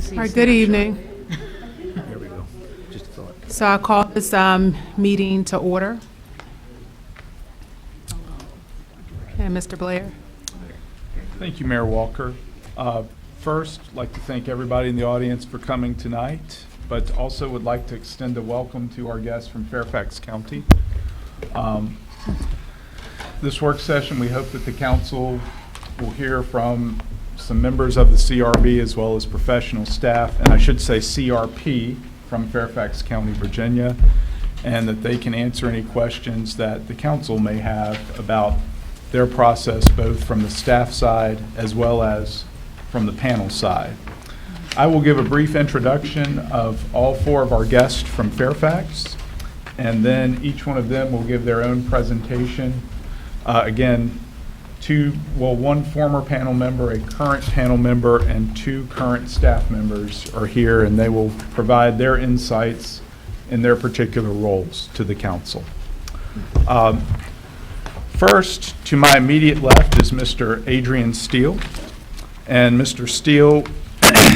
see. All right, good evening. There we go. Just a thought. So I call this meeting to order. And Mr. Blair. Thank you, Mayor Walker. First, I'd like to thank everybody in the audience for coming tonight, but also would like to extend a welcome to our guests from Fairfax County. This work session, we hope that the council will hear from some members of the CRB as well as professional staff, and I should say CRP from Fairfax County, Virginia, and that they can answer any questions that the council may have about their process, both from the staff side as well as from the panel side. I will give a brief introduction of all four of our guests from Fairfax, and then each one of them will give their own presentation. Again, one former panel member, a current panel member, and two current staff members are here, and they will provide their insights in their particular roles to the council. First, to my immediate left is Mr. Adrian Steele, and Mr. Steele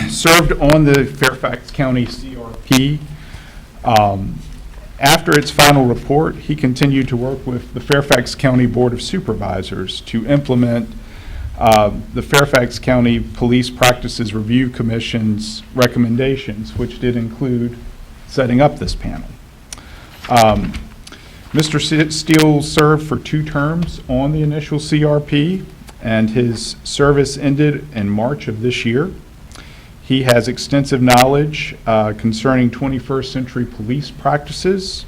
served on the Fairfax County CRP. After its final report, he continued to work with the Fairfax County Board of Supervisors to implement the Fairfax County Police Practices Review Commission's recommendations, which did include setting up this panel. Mr. Steele served for 2 terms on the initial CRP, and his service ended in March of this year. He has extensive knowledge concerning 21st century police practices.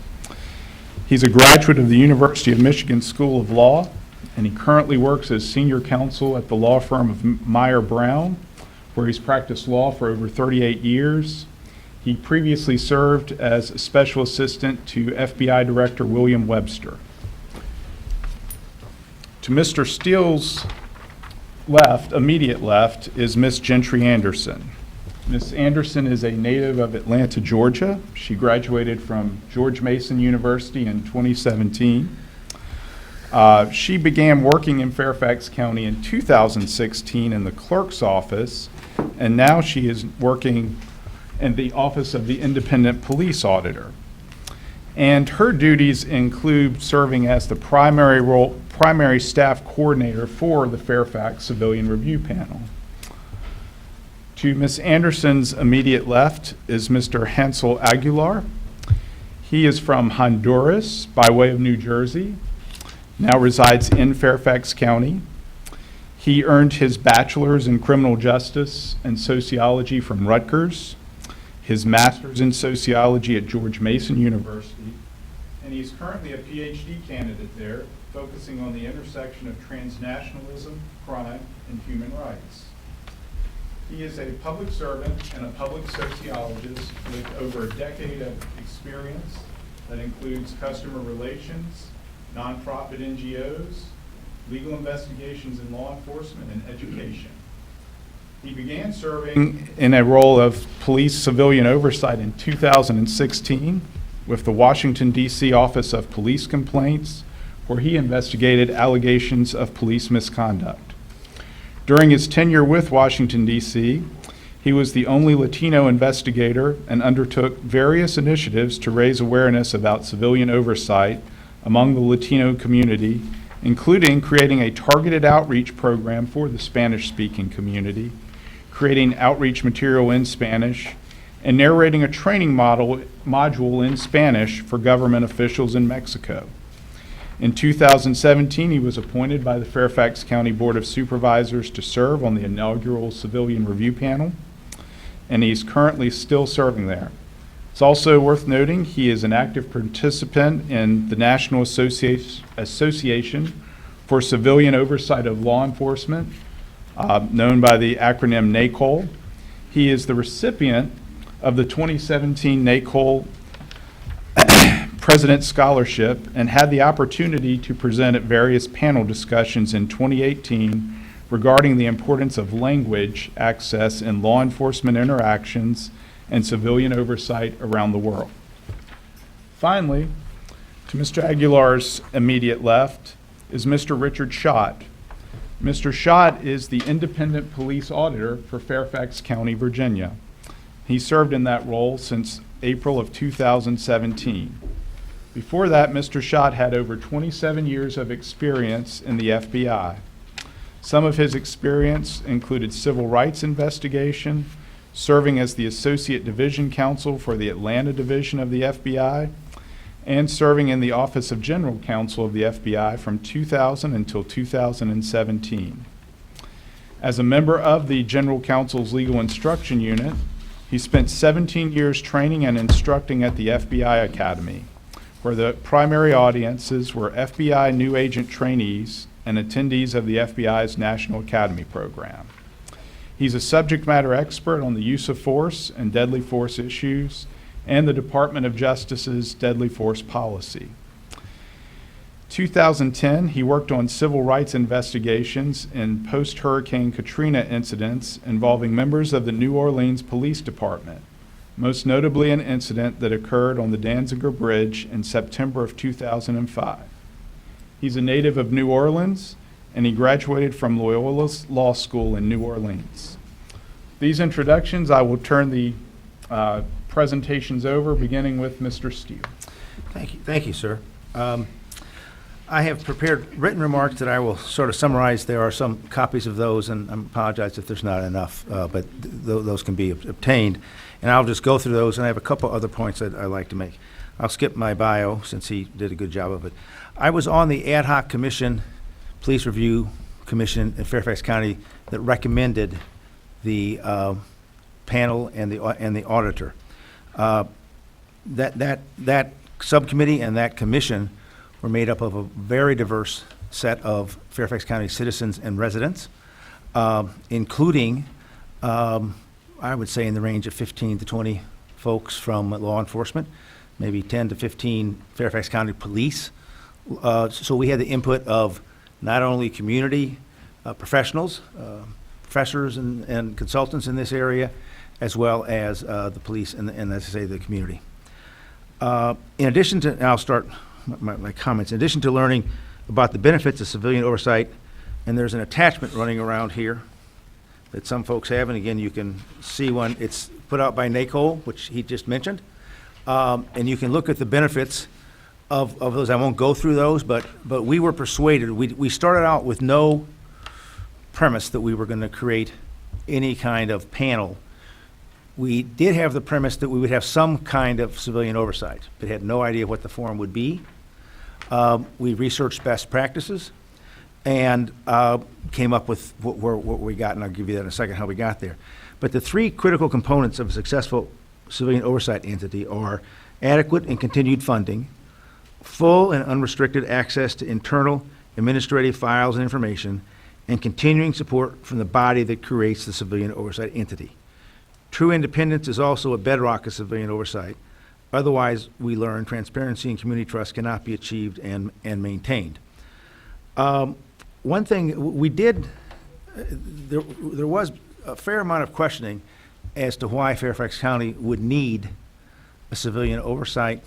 He's a graduate of the University of Michigan School of Law, and he currently works as senior counsel at the law firm of Meyer Brown, where he's practiced law for over 38 years. He previously served as a special assistant to FBI Director William Webster. To Mr. Steele's left, immediate left, is Miss Gentry Anderson. Ms. Anderson is a native of Atlanta, Georgia. She graduated from George Mason University in 2017. She began working in Fairfax County in 2016 in the clerk's office, and now she is working in the office of the independent police auditor. And her duties include serving as the primary staff coordinator for the Fairfax Civilian Review Panel. To Ms. Anderson's immediate left is Mr. Hansel Aguilar. He is from Honduras by way of New Jersey, now resides in Fairfax County. He earned his bachelor's in criminal justice and sociology from Rutgers, his master's in sociology at George Mason University, and he's currently a PhD candidate there, focusing on the intersection of transnationalism, crime, and human rights. He is a public servant and a public sociologist with over a decade of experience that includes customer relations, nonprofit NGOs, legal investigations in law enforcement, and education. He began serving in a role of police civilian oversight in 2016 with the Washington, D.C. Office of Police Complaints, where he investigated allegations of police misconduct. During his tenure with Washington, D.C., he was the only Latino investigator and undertook various initiatives to raise awareness about civilian oversight among the Latino community, including creating a targeted outreach program for the Spanish-speaking community, creating outreach material in Spanish, and narrating a training module in Spanish for government officials in Mexico. In 2017, he was appointed by the Fairfax County Board of Supervisors to serve on the inaugural Civilian Review Panel, and he's currently still serving there. It's also worth noting he is an active participant in the National Association for Civilian Oversight of Law Enforcement, known by the acronym NACOL. He is the recipient of the 2017 NACOL President Scholarship and had the opportunity to present at various panel discussions in 2018 regarding the importance of language access in law enforcement interactions and civilian oversight around the world. Finally, to Mr. Aguilar's immediate left is Mr. Richard Schott. Mr. Schott is the independent police auditor for Fairfax County, Virginia. He served in that role since April of 2017. Before that, Mr. Schott had over 27 years of experience in the FBI. Some of his experience included civil rights investigation, serving as the Associate Division Counsel for the Atlanta Division of the FBI, and serving in the Office of General Counsel of the FBI from 2000 until 2017. As a member of the General Counsel's Legal Instruction Unit, he spent 17 years training and instructing at the FBI Academy, where the primary audiences were FBI new agent trainees and attendees of the FBI's National Academy program. He's a subject matter expert on the use of force and deadly force issues and the Department of Justice's deadly force policy. 2010, he worked on civil rights investigations in post-Hurricane Katrina incidents involving members of the New Orleans Police Department, most notably an incident that occurred on the Danziger Bridge in September of 2005. He's a native of New Orleans, and he graduated from Loyola Law School in New Orleans. These introductions, I will turn the presentations over, beginning with Mr. Steele. Thank you, sir. I have prepared written remarks that I will sort of summarize. There are some copies of those, and I apologize if there's not enough, but those can be obtained. And I'll just go through those, and I have a couple other points that I'd like to make. I'll skip my bio since he did a good job of it. I was on the ad hoc commission, police review commission in Fairfax County that recommended the panel and the auditor. That subcommittee and that commission were made up of a very diverse set of Fairfax County citizens and residents, including, I would say, in the range of 15 to 20 folks from law enforcement, maybe 10 to 15 Fairfax County police. So we had the input of not only community professionals, professors and consultants in this area, as well as the police and as I say, the community. In addition to, and I'll start my comments, in addition to learning about the benefits of civilian oversight, and there's an attachment running around here that some folks have, and again, you can see one. It's put out by NACOL, which he just mentioned, and you can look at the benefits of those. I won't go through those, but we were persuaded. We started out with no premise that we were going to create any kind of panel. We did have the premise that we would have some kind of civilian oversight, but had no idea what the forum would be. We researched best practices and came up with what we got, and I'll give you that in a second, how we got there. But the three critical components of a successful civilian oversight entity are adequate and continued funding, full and unrestricted access to internal administrative files and information, and continuing support from the body that creates the civilian oversight entity. True independence is also a bedrock of civilian oversight. Otherwise, we learn transparency and community trust cannot be achieved and maintained. One thing we did, there was a fair amount of questioning as to why Fairfax County would need a civilian oversight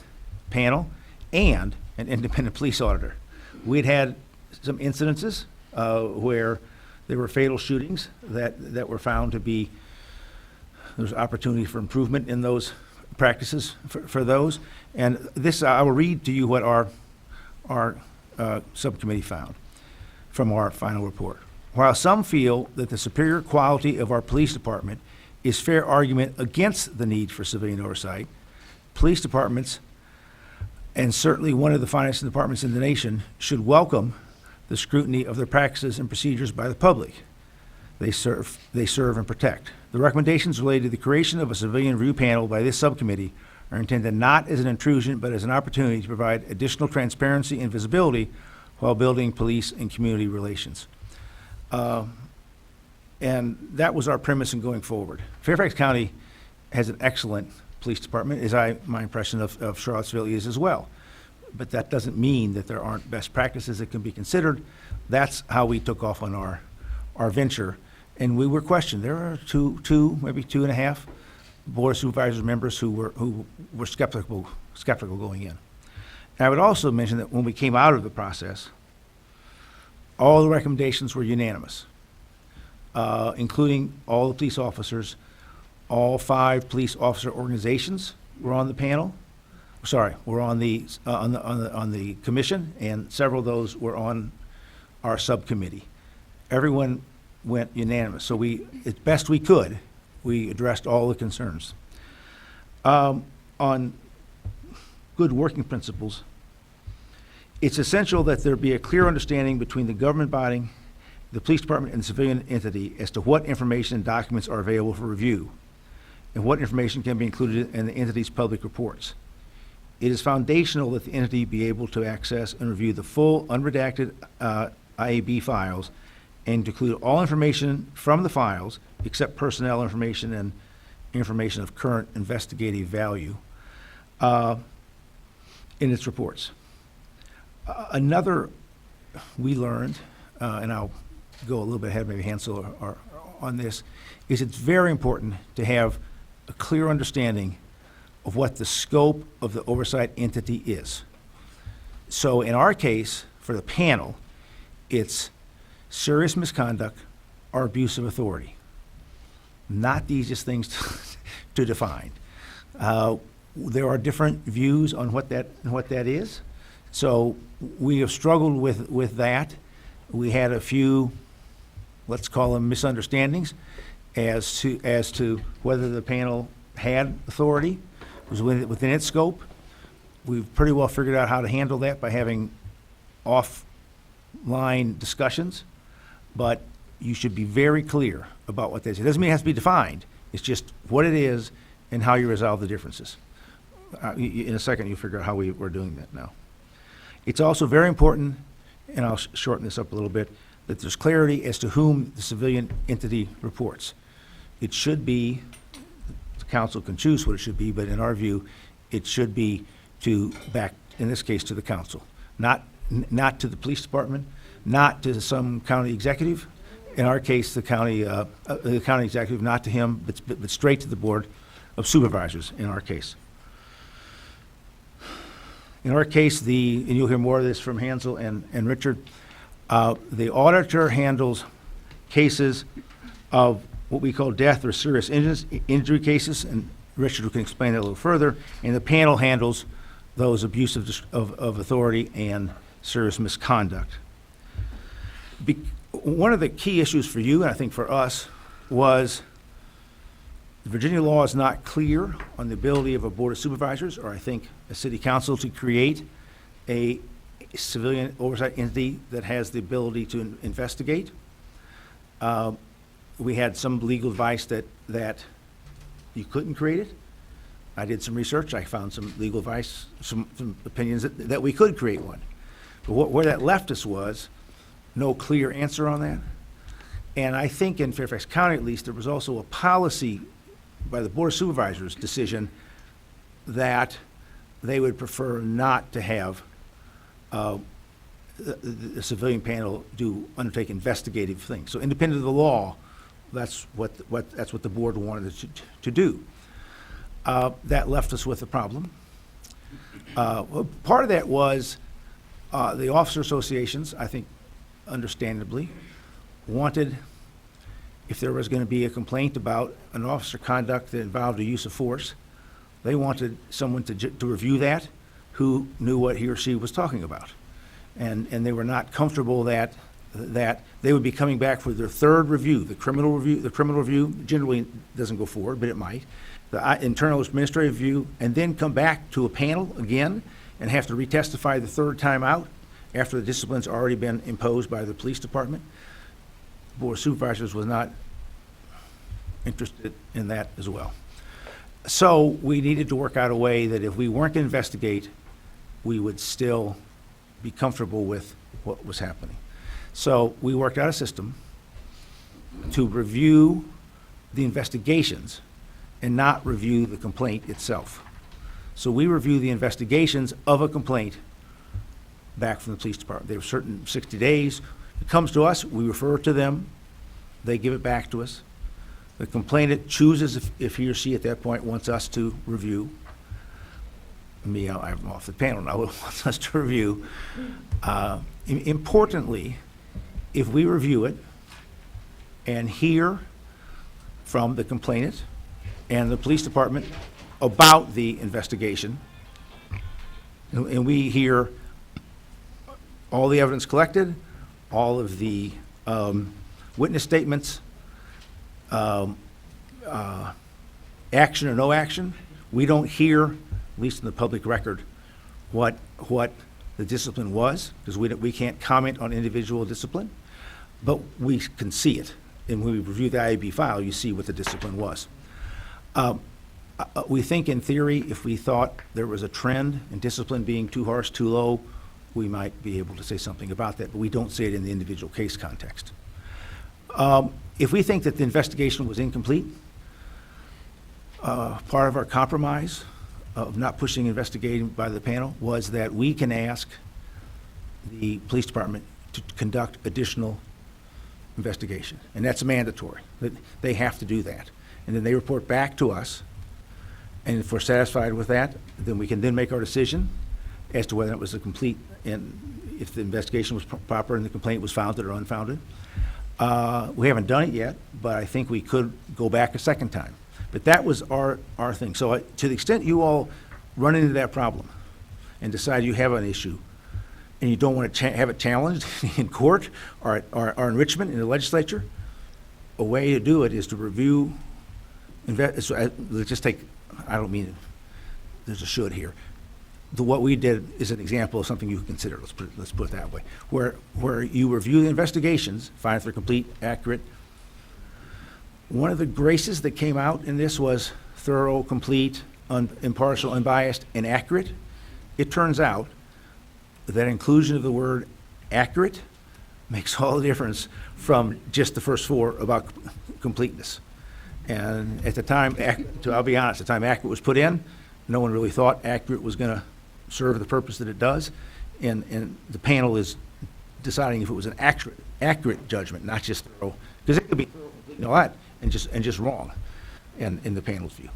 panel and an independent police auditor. We'd had some incidences where there were fatal shootings that were found to be, there's opportunity for improvement in those practices for those. And this, I will read to you what our subcommittee found from our final report. While some feel that the superior quality of our police department is fair argument against the need for civilian oversight, police departments, and certainly one of the finest departments in the nation, should welcome the scrutiny of their practices and procedures by the public they serve and protect. The recommendations related to the creation of a civilian review panel by this subcommittee are intended not as an intrusion, but as an opportunity to provide additional transparency and visibility while building police and community relations. And that was our premise in going forward. Fairfax County has an excellent police department, as my impression of Charlottesville is as well. But that doesn't mean that there aren't best practices that can be considered. That's how we took off on our venture. And we were questioned. There are two, maybe 2.5 Board of Supervisors members who were skeptical going in. And I would also mention that when we came out of the process, all the recommendations were unanimous, including all the police officers All 5 police officer organizations were on the panel. Sorry, were on the commission, and several of those were on our subcommittee. Everyone went unanimous. So we, as best we could, we addressed all the concerns. On good working principles, it's essential that there be a clear understanding between the government body, the police department, and the civilian entity as to what information and documents are available for review, and what information can be included in the entity's public reports. It is foundational that the entity be able to access and review the full unredacted IAB files and to include all information from the files except personnel information and information of current investigative value in its reports. Another we learned, and I'll go a little bit ahead, maybe Hansel or on this, is it's very important to have a clear understanding of what the scope of the oversight entity is. So in our case, for the panel, it's serious misconduct or abuse of authority. Not the easiest things to define. There are different views on what that is. So we have struggled with that. We had a few, let's call them misunderstandings, as to whether the panel had authority, was within its scope. We've pretty well figured out how to handle that by having offline discussions, but you should be very clear about what that is. It doesn't mean it has to be defined. It's just what it is and how you resolve the differences. In a second, you'll figure out how we're doing that now. It's also very important, and I'll shorten this up a little bit, that there's clarity as to whom the civilian entity reports. It should be, the council can choose what it should be, but in our view, it should be back, in this case, to the council. Not to the police department, not to some county executive. In our case, the county executive, not to him, but straight to the board of supervisors, in our case. In our case, and you'll hear more of this from Hansel and Richard, the auditor handles cases of what we call death or serious injury cases, and Richard can explain that a little further, and the panel handles those abuse of authority and serious misconduct. One of the key issues for you, and I think for us, was the Virginia law is not clear on the ability of a board of supervisors, or I think a city council, to create a civilian oversight entity that has the ability to investigate. We had some legal advice that you couldn't create it. I did some research. I found some legal advice, some opinions that we could create one. But where that left us was no clear answer on that. And I think in Fairfax County, at least, there was also a policy by the Board of Supervisors decision that they would prefer not to have the civilian panel undertake investigative things. So independent of the law, that's what the board wanted to do. That left us with a problem. Part of that was the officer associations, I think understandably, wanted, if there was going to be a complaint about an officer conduct that involved the use of force, they wanted someone to review that who knew what he or she was talking about. And they were not comfortable that they would be coming back for their third review. The criminal review generally doesn't go forward, but it might. The internal administrative review, and then come back to a panel again and have to retestify the third time out after the discipline's already been imposed by the police department. The Board of Supervisors was not interested in that as well. So we needed to work out a way that if we weren't going to investigate, we would still be comfortable with what was happening. So we worked out a system to review the investigations and not review the complaint itself. So we review the investigations of a complaint back from the police department. There were certain 60 days. It comes to us, we refer it to them, they give it back to us. The complainant chooses if he or she at that point wants us to review. Me, I'm off the panel now, wants us to review. Importantly, if we review it and hear from the complainant and the police department about the investigation. And we hear all the evidence collected, all of the witness statements, action or no action. We don't hear, at least in the public record, what the discipline was, because we can't comment on individual discipline, but we can see it. And when we review the IAB file, you see what the discipline was. We think in theory, if we thought there was a trend in discipline being too harsh, too low, we might be able to say something about that, but we don't see it in the individual case context. If we think that the investigation was incomplete, part of our compromise of not pushing investigating by the panel was that we can ask the police department to conduct additional investigation, and that's mandatory. They have to do that. And then they report back to us, and if we're satisfied with that, then we can then make our decision as to whether it was a complete, and if the investigation was proper and the complaint was founded or unfounded. We haven't done it yet, but I think we could go back a second time. But that was our thing. So to the extent you all run into that problem and decide you have an issue and you don't want to have it challenged in court or in Richmond in the legislature, a way to do it is to review, let's just take, I don't mean, there's a should here. What we did is an example of something you can consider, let's put it that way, where you review the investigations, find if they're complete, accurate. One of the graces that came out in this was thorough, complete, impartial, unbiased, and accurate. It turns out that inclusion of the word accurate makes all the difference from just the first four about completeness. And at the time, I'll be honest, at the time accurate was put in, no one really thought accurate was going to serve the purpose that it does. And the panel is deciding if it was an accurate judgment, not just thorough, because it could be what and just wrong in the panel's view.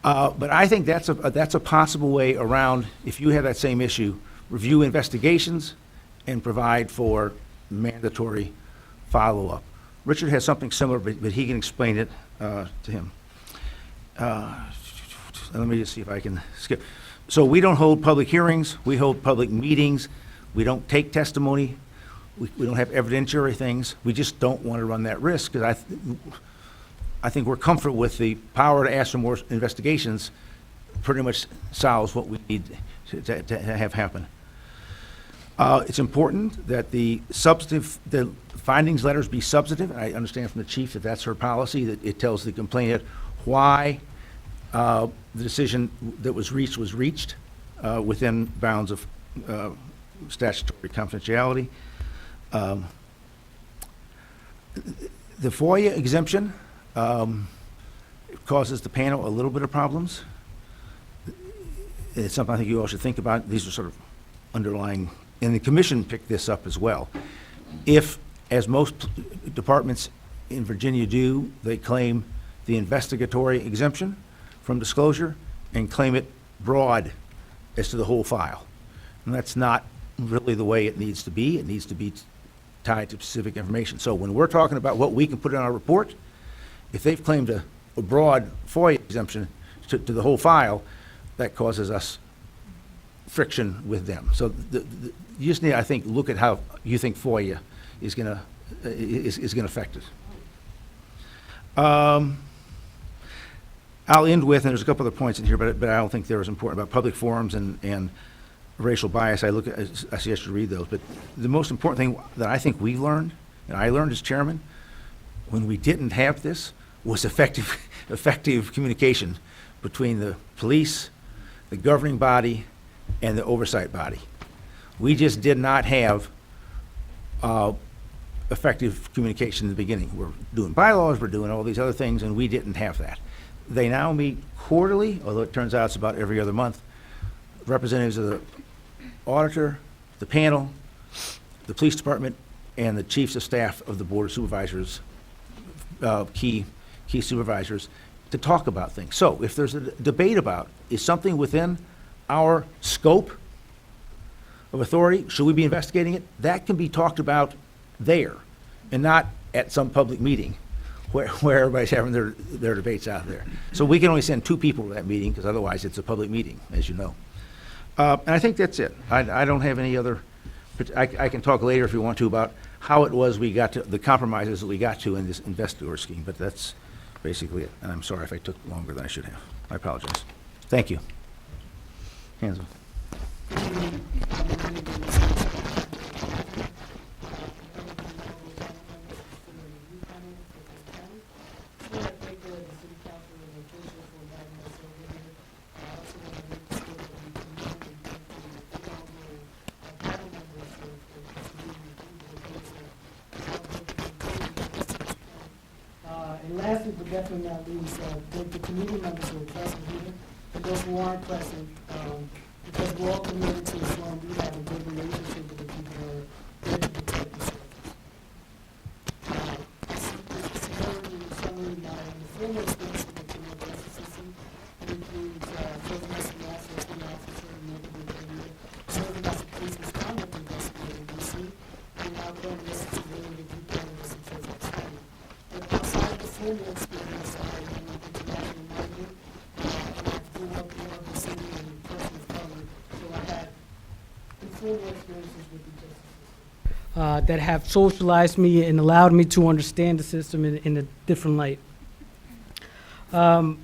But I think that's a possible way around, if you have that same issue, review investigations and provide for mandatory follow-up. Richard has something similar, but he can explain it to him. Let me just see if I can skip. So we don't hold public hearings. We hold public meetings. We don't take testimony. We don't have evidentiary things. We just don't want to run that risk, because I think we're comfortable with the power to ask for more investigations pretty much solves what we need to have happen. It's important that the findings letters be substantive. And I understand from the chief that that's her policy, that it tells the complainant why the decision that was reached within bounds of statutory confidentiality. The FOIA exemption causes the panel a little bit of problems. It's something I think you all should think about. These are sort of underlying, and the commission picked this up as well. If, as most departments in Virginia do, they claim the investigatory exemption from disclosure and claim it broad as to the whole file. And that's not really the way it needs to be. It needs to be tied to specific information. So when we're talking about what we can put in our report, if they've claimed a broad FOIA exemption to the whole file, that causes us friction with them. So you just need, I think, look at how you think FOIA is going to affect it. I'll end with, and there's a couple other points in here, but I don't think they're as important, about public forums and racial bias. I suggest you read those. But the most important thing that I think we learned, and I learned as chairman, when we didn't have this, was effective communication between the police, the governing body, and the oversight body. We just did not have effective communication in the beginning. We're doing bylaws, we're doing all these other things, and we didn't have that. They now meet quarterly, although it turns out it's about every other month. Representatives of the auditor, the panel, the police department, and the chiefs of staff of the board of supervisors, key supervisors, to talk about things. So if there's a debate about, is something within our scope of authority, should we be investigating it? That can be talked about there and not at some public meeting where everybody's having their debates out there. So we can only send 2 people to that meeting, because otherwise it's a public meeting, as you know. And I think that's it. I don't have any other, but I can talk later if you want to about how it was we got to, the compromises that we got to in this investor scheme, but that's basically it. And I'm sorry if I took longer than I should have. I apologize. Thank you. Hansel. And lastly, but definitely not least, thank the community members who are present here, and those who aren't present, because we're all committed to ensuring we have a good relationship with the people who are there to protect the service. This is very summary, my former experience with the criminal justice system. It includes serving as a law enforcement officer in neighborhood area, serving as a police misconduct investigator in DC, and now currently as a civilian review panel in Fairfax County. But outside of the formal experience, I am international minded. I grew up in the city and a person of color, so I had informal experiences with the justice system. That have socialized me and allowed me to understand the system in a different light. I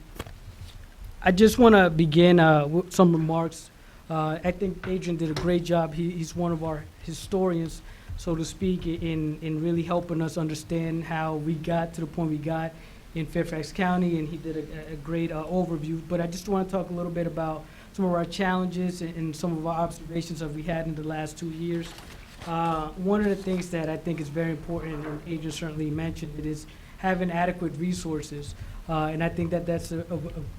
just want to begin with some remarks. I think Adrian did a great job. He's one of our historians, so to speak, in really helping us understand how we got to the point we got in Fairfax County, and he did a great overview. But I just want to talk a little bit about some of our challenges and some of our observations that we had in the last 2 years. One of the things that I think is very important, and Adrian certainly mentioned it, is having adequate resources. And I think that that's a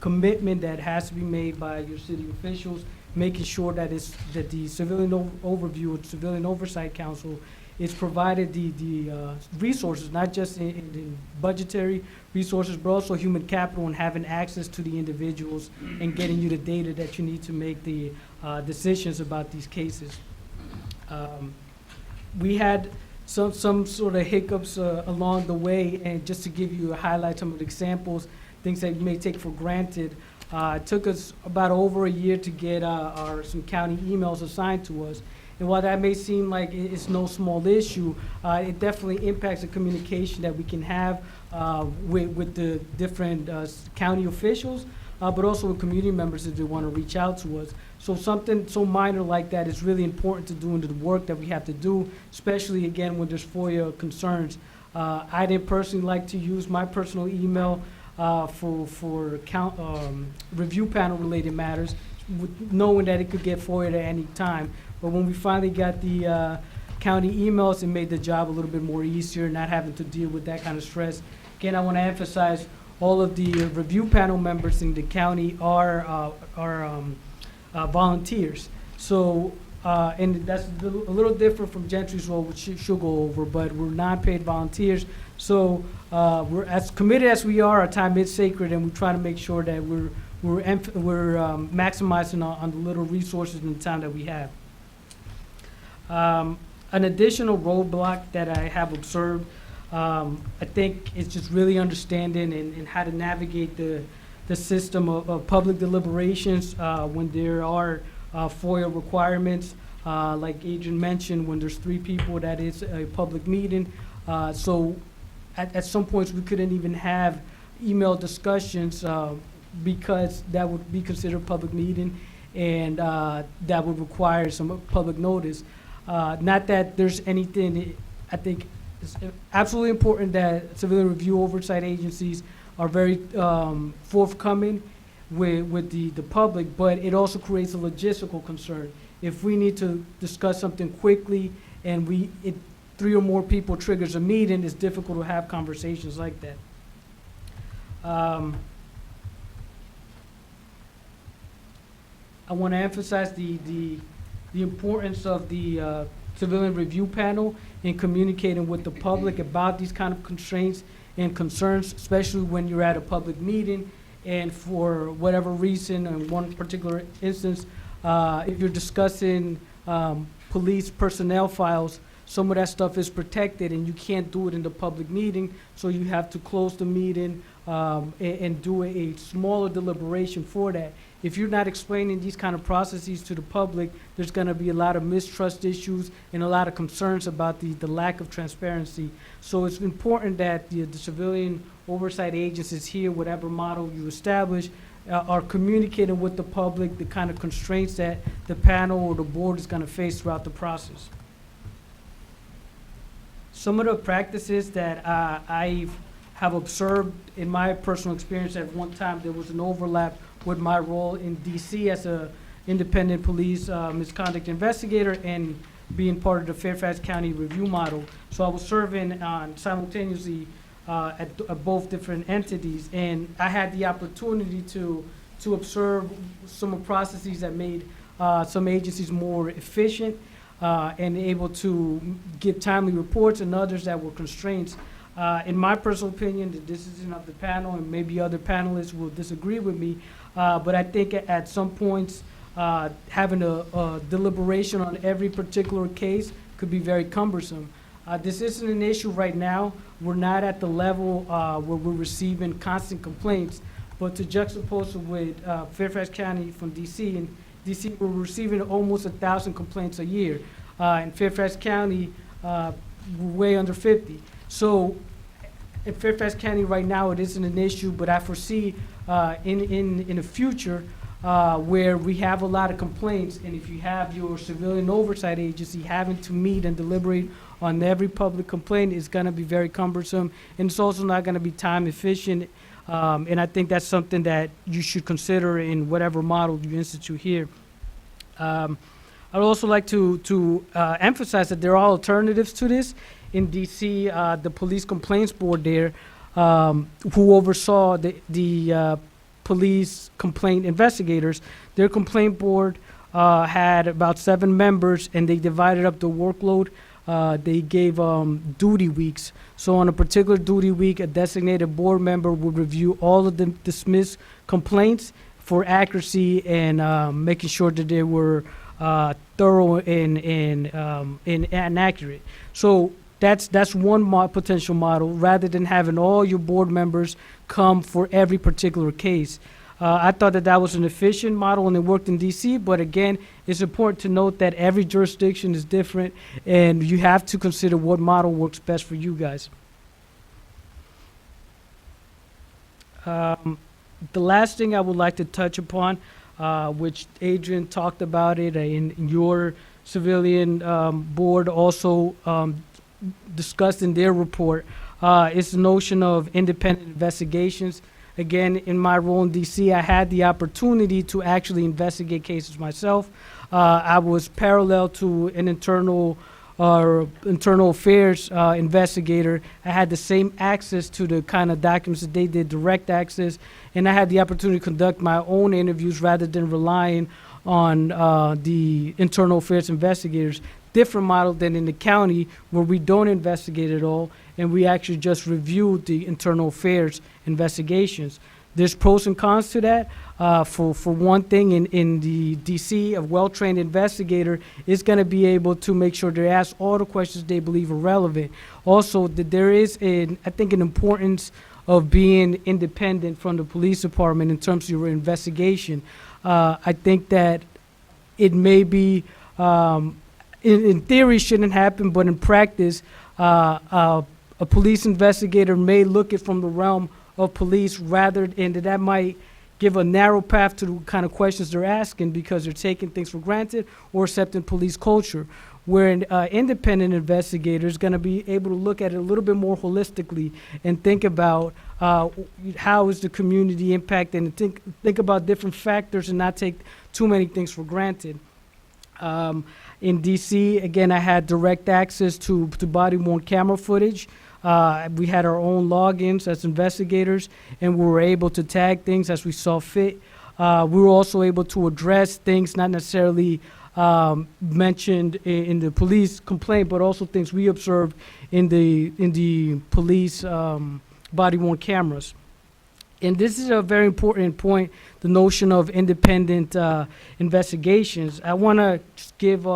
commitment that has to be made by your city officials, making sure that that the Civilian Overview or Civilian Oversight Council is provided the resources, not just in budgetary resources, but also human capital, and having access to the individuals and getting you the data that you need to make the decisions about these cases. We had some sort of hiccups along the way, and just to give you a highlight, some of the examples, things that you may take for granted. It took us about over a year to get some county emails assigned to us. And while that may seem like it's no small issue, it definitely impacts the communication that we can have with the different county officials, but also with community members if they want to reach out to us. So something so minor like that is really important to do into the work that we have to do, especially, again, when there's FOIA concerns. I didn't personally like to use my personal email for review panel related matters, knowing that it could get FOIA'd at any time. But when we finally got the county emails, it made the job a little bit more easier, not having to deal with that kind of stress. Again, I want to emphasize all of the review panel members in the county are volunteers. So, and that's a little different from Gentry's role, which she'll go over, but we're non-paid volunteers. So we're as committed as we are. Our time is sacred, and we try to make sure that we're maximizing on the little resources and the time that we have. An additional roadblock that I have observed, I think it's just really understanding and how to navigate the system of public deliberations when there are FOIA requirements. Like Adrian mentioned, when there's 3 people, that is a public meeting. So at some points, we couldn't even have email discussions because that would be considered public meeting, and that would require some public notice. Not that there's anything, I think it's absolutely important that civilian review oversight agencies are very forthcoming with the public, but it also creates a logistical concern. If we need to discuss something quickly and 3 or more people triggers a meeting, it's difficult to have conversations like that. I want to emphasize the importance of the civilian review panel in communicating with the public about these kind of constraints and concerns, especially when you're at a public meeting and for whatever reason, in one particular instance, if you're discussing police personnel files, some of that stuff is protected and you can't do it in the public meeting, so you have to close the meeting and do a smaller deliberation for that. If you're not explaining these kind of processes to the public, there's going to be a lot of mistrust issues and a lot of concerns about the lack of transparency. So it's important that the civilian oversight agencies here, whatever model you establish, are communicating with the public the kind of constraints that the panel or the board is going to face throughout the process. Some of the practices that I have observed in my personal experience, at one time there was an overlap with my role in DC as a independent police misconduct investigator and being part of the Fairfax County review model. So I was serving simultaneously at both different entities, and I had the opportunity to observe some of the processes that made some agencies more efficient and able to give timely reports, and others that were constraints. In my personal opinion, the decision of the panel, and maybe other panelists will disagree with me, but I think at some points, having a deliberation on every particular case could be very cumbersome. This isn't an issue right now. We're not at the level where we're receiving constant complaints, but to juxtapose it with Fairfax County from DC, in DC we're receiving almost 1,000 complaints a year. In Fairfax County, we're way under 50. So in Fairfax County right now, it isn't an issue, but I foresee in the future where we have a lot of complaints, and if you have your civilian oversight agency having to meet and deliberate on every public complaint, it's going to be very cumbersome, and it's also not going to be time efficient. And I think that's something that you should consider in whatever model you institute here. I'd also like to emphasize that there are alternatives to this. In DC, the Police Complaints Board there, who oversaw the police complaint investigators, their complaint board had about 7 members, and they divided up the workload. They gave duty weeks. So on a particular duty week, a designated board member would review all of the dismissed complaints for accuracy and making sure that they were thorough and accurate. So that's one potential model, rather than having all your board members come for every particular case. I thought that was an efficient model, and it worked in DC, but again, it's important to note that every jurisdiction is different, and you have to consider what model works best for you guys. The last thing I would like to touch upon, which Adrian talked about it in your civilian board also discussed in their report, is the notion of independent investigations. Again, in my role in DC, I had the opportunity to actually investigate cases myself. I was parallel to an internal affairs investigator. I had the same access to the kind of documents that they did, direct access, and I had the opportunity to conduct my own interviews rather than relying on the internal affairs investigators. Different model than in the county, where we don't investigate at all, and we actually just review the internal affairs investigations. There's pros and cons to that. For one thing, in the DC, a well-trained investigator is going to be able to make sure they ask all the questions they believe are relevant. Also, that there is, I think, an importance of being independent from the police department in terms of your investigation. I think that it may be, in theory, shouldn't happen, but in practice, a police investigator may look at from the realm of police and that might give a narrow path to the kind of questions they're asking, because they're taking things for granted or accepting police culture. Where an independent investigator is going to be able to look at it a little bit more holistically and think about how is the community impacted, and think about different factors and not take too many things for granted. In DC, again, I had direct access to body-worn camera footage. We had our own logins as investigators, and we were able to tag things as we saw fit. We were also able to address things not necessarily mentioned in the police complaint, but also things we observed in the police body-worn cameras. And this is a very important point, the notion of independent investigations. I want to just give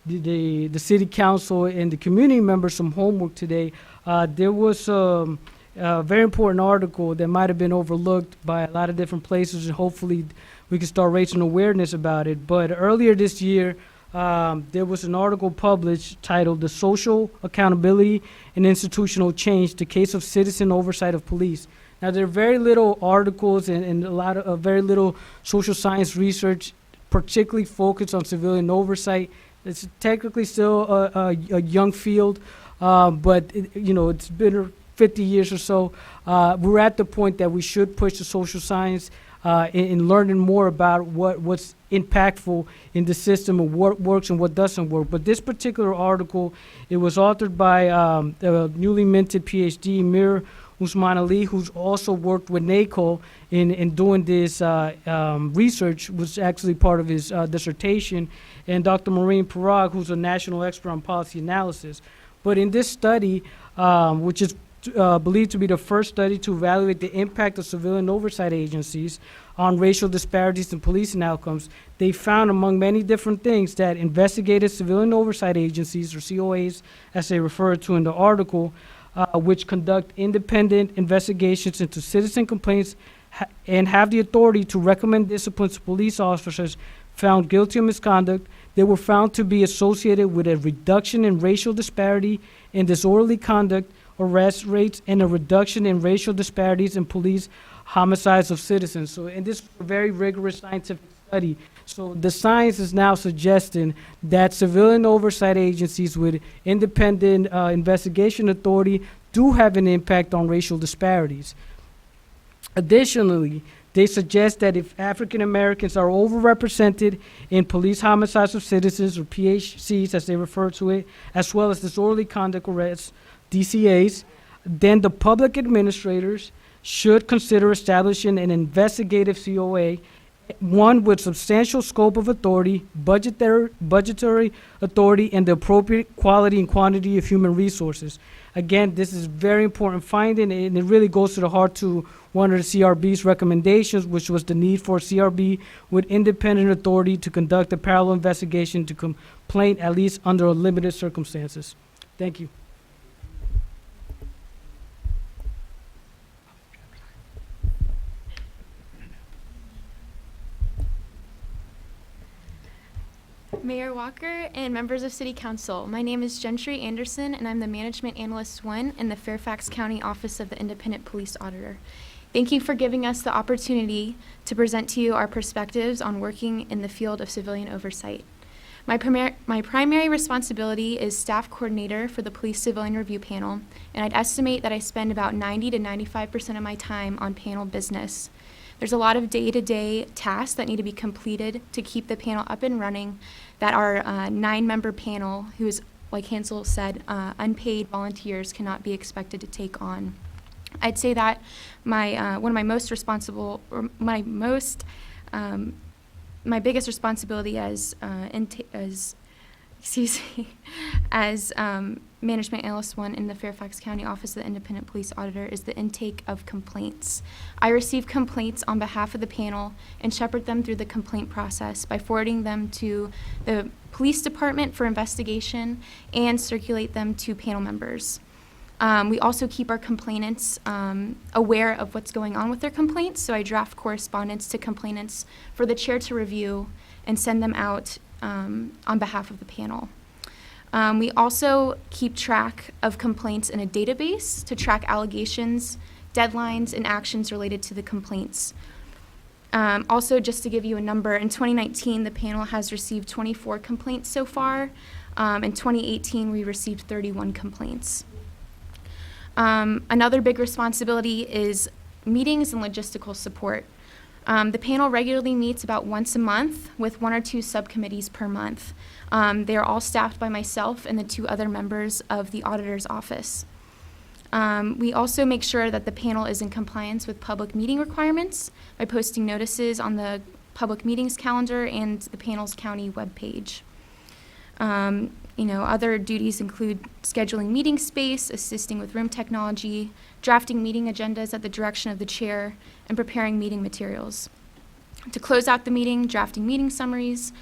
the city council and the community members some homework today. There was a very important article that might have been overlooked by a lot of different places, and hopefully we can start raising awareness about it. But earlier this year, there was an article published titled "The Social Accountability and Institutional Change: The Case of Citizen Oversight of Police." Now, there are very little articles and a lot of very little social science research, particularly focused on civilian oversight. It's technically still a young field, but it's been 50 years or so. We're at the point that we should push the social science in learning more about what's impactful in the system and what works and what doesn't work. But this particular article, it was authored by the newly minted PhD, Mir Usman Ali, who's also worked with NACO in doing this research, was actually part of his dissertation, and Dr. Maureen Parag, who's a national expert on policy analysis. But in this study, which is believed to be the first study to evaluate the impact of civilian oversight agencies on racial disparities in policing outcomes, they found, among many different things, that investigative civilian oversight agencies, or COAs, as they refer to in the article, which conduct independent investigations into citizen complaints and have the authority to recommend discipline to police officers found guilty of misconduct, they were found to be associated with a reduction in racial disparity in disorderly conduct, arrest rates, and a reduction in racial disparities in police homicides of citizens. So, and this is a very rigorous scientific study. So the science is now suggesting that civilian oversight agencies with independent investigation authority do have an impact on racial disparities. Additionally, they suggest that if African Americans are overrepresented in police homicides of citizens, or PHCs as they refer to it, as well as disorderly conduct arrests, DCAs, then the public administrators should consider establishing an investigative COA, one with substantial scope of authority, budgetary authority, and the appropriate quality and quantity of human resources. Again, this is very important finding, and it really goes to the heart to one of the CRB's recommendations, which was the need for a CRB with independent authority to conduct a parallel investigation to complaint, at least under limited circumstances. Thank you. Mayor Walker and members of City Council, my name is Gentry Anderson, and I'm the Management Analyst 1 in the Fairfax County Office of the Independent Police Auditor. Thank you for giving us the opportunity to present to you our perspectives on working in the field of civilian oversight. My primary responsibility is staff coordinator for the Police Civilian Review Panel, and I'd estimate that I spend about 90 to 95% of my time on panel business. There's a lot of day-to-day tasks that need to be completed to keep the panel up and running that our 9-member panel, who is, like Hansel said, unpaid volunteers cannot be expected to take on. I'd say that my biggest responsibility as Management Analyst 1 in the Fairfax County Office of the Independent Police Auditor is the intake of complaints. I receive complaints on behalf of the panel and shepherd them through the complaint process by forwarding them to the police department for investigation and circulate them to panel members. We also keep our complainants aware of what's going on with their complaints, so I draft correspondence to complainants for the chair to review and send them out on behalf of the panel. We also keep track of complaints in a database to track allegations, deadlines, and actions related to the complaints. Also, just to give you a number, in 2019, the panel has received 24 complaints so far. In 2018, we received 31 complaints. Another big responsibility is meetings and logistical support. The panel regularly meets about once a month with 1 or 2 subcommittees per month. They are all staffed by myself and the 2 other members of the auditor's office. We also make sure that the panel is in compliance with public meeting requirements by posting notices on the public meetings calendar and the panel's county webpage. Other duties include scheduling meeting space, assisting with room technology, drafting meeting agendas at the direction of the chair, and preparing meeting materials. To close out the meeting, drafting meeting summaries,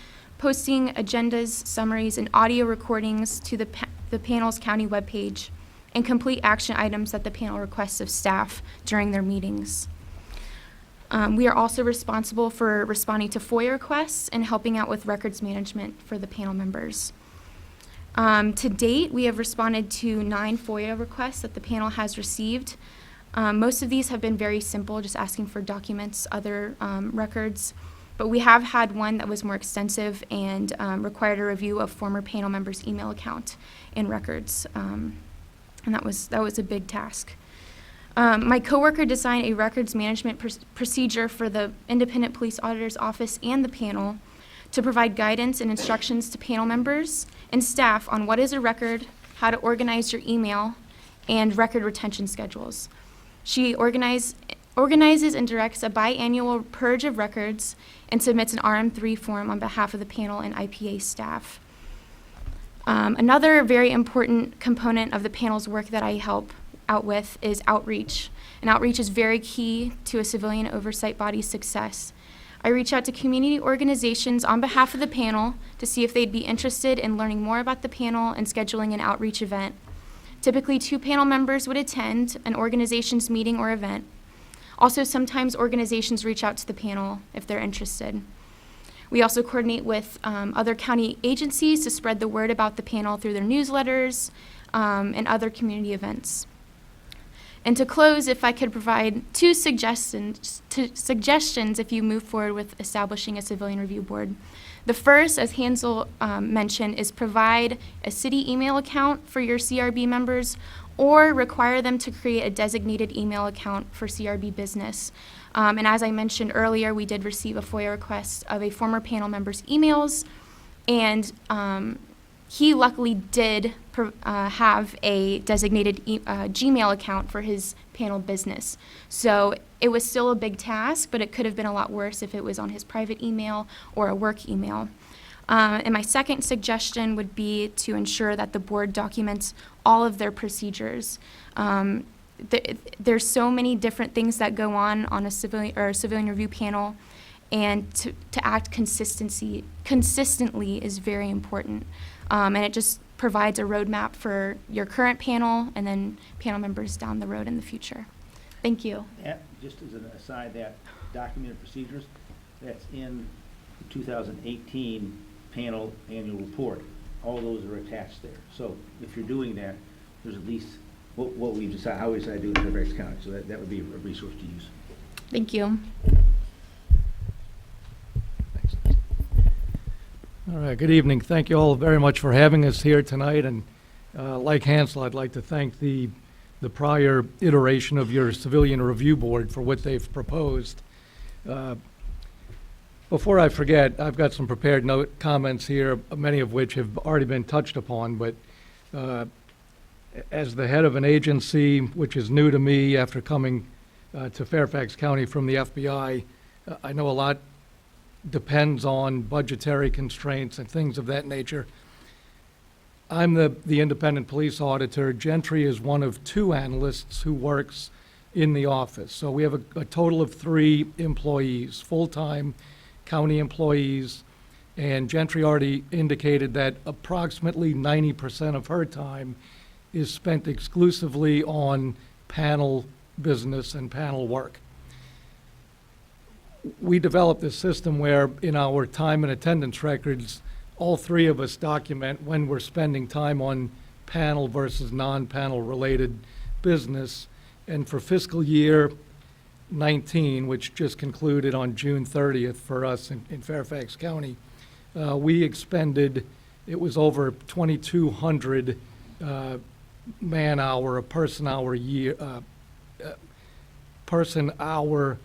posting agendas, summaries, and audio recordings to the panel's county webpage, and complete action items that the panel requests of staff during their meetings. We are also responsible for responding to FOIA requests and helping out with records management for the panel members. To date, we have responded to 9 FOIA requests that the panel has received. Most of these have been very simple, just asking for documents, other records. But we have had one that was more extensive and required a review of former panel members' email account and records. And that was a big task. My coworker designed a records management procedure for the Independent Police Auditor's Office and the panel to provide guidance and instructions to panel members and staff on what is a record, how to organize your email, and record retention schedules. She organizes and directs a biannual purge of records and submits an RM3 form on behalf of the panel and IPA staff. Another very important component of the panel's work that I help out with is outreach. And outreach is very key to a civilian oversight body's success. I reach out to community organizations on behalf of the panel to see if they'd be interested in learning more about the panel and scheduling an outreach event. Typically, 2 panel members would attend an organization's meeting or event. Also, sometimes organizations reach out to the panel if they're interested. We also coordinate with other county agencies to spread the word about the panel through their newsletters and other community events. And to close, if I could provide 2 suggestions if you move forward with establishing a civilian review board. The first, as Hansel mentioned, is provide a city email account for your CRB members or require them to create a designated email account for CRB business. And as I mentioned earlier, we did receive a FOIA request of a former panel member's emails, and he luckily did have a designated Gmail account for his panel business. So it was still a big task, but it could have been a lot worse if it was on his private email or a work email. And my second suggestion would be to ensure that the board documents all of their procedures. There's so many different things that go on a civilian review panel, and to act consistently is very important. And it just provides a roadmap for your current panel and then panel members down the road in the future. Thank you. Just as an aside, that documented procedures, that's in the 2018 panel annual report. All those are attached there. So if you're doing that, there's at least what we've decided, how we decided to do it in Fairfax County. So that would be a resource to use. Thank you. All right, good evening. Thank you all very much for having us here tonight. And like Hansel, I'd like to thank the prior iteration of your Civilian Review Board for what they've proposed. Before I forget, I've got some prepared comments here, many of which have already been touched upon, but as the head of an agency, which is new to me after coming to Fairfax County from the FBI, I know a lot depends on budgetary constraints and things of that nature. I'm the independent police auditor. Gentry is one of 2 analysts who works in the office. So we have a total of 3 employees, full-time county employees, and Gentry already indicated that approximately 90% of her time is spent exclusively on panel business and panel work. We developed this system where in our time and attendance records, all 3 of us document when we're spending time on panel versus non-panel related business. And for fiscal year 19, which just concluded on June 30th for us in Fairfax County, we expended, it was over 2,200 man-hour, person-hour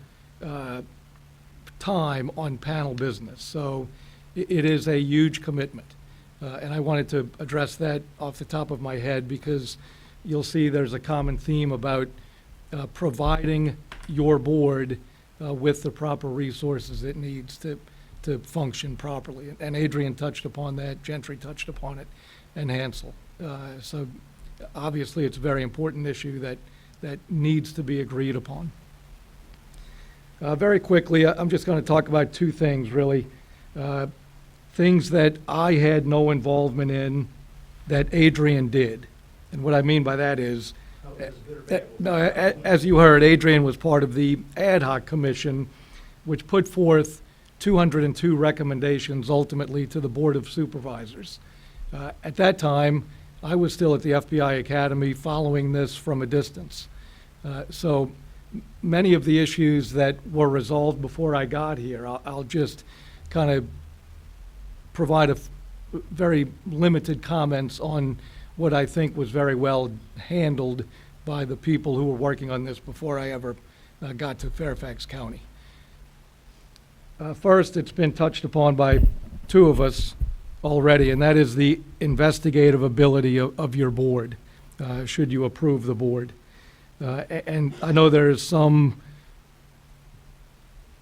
time on panel business. So it is a huge commitment. And I wanted to address that off the top of my head because you'll see there's a common theme about providing your board with the proper resources it needs to function properly. And Adrian touched upon that, Gentry touched upon it, and Hansel. So obviously it's a very important issue that needs to be agreed upon. Very quickly, I'm just going to talk about 2 things, really. things that I had no involvement in that Adrian did. And what I mean by that is, as you heard, Adrian was part of the ad hoc commission, which put forth 202 recommendations ultimately to the Board of Supervisors. At that time, I was still at the FBI Academy following this from a distance. So many of the issues that were resolved before I got here, I'll just kind of provide very limited comments on what I think was very well handled by the people who were working on this before I ever got to Fairfax County. First, it's been touched upon by two of us already, and that is the investigative ability of your board, should you approve the board. And I know there is some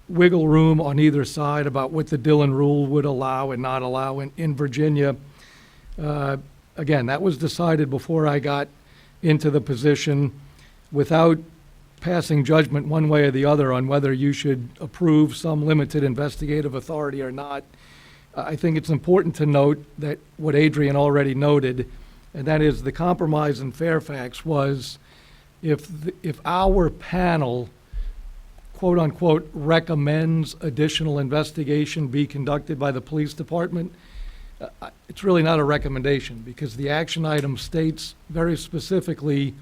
wiggle room on either side about what the Dillon rule would allow and not allow in Virginia. Again, that was decided before I got into the position without passing judgment one way or the other on whether you should approve some limited investigative authority or not. I think it's important to note that what Adrian already noted, and that is the compromise in Fairfax was if our panel, quote unquote, recommends additional investigation be conducted by the police department, it's really not a recommendation because the action item states very specifically,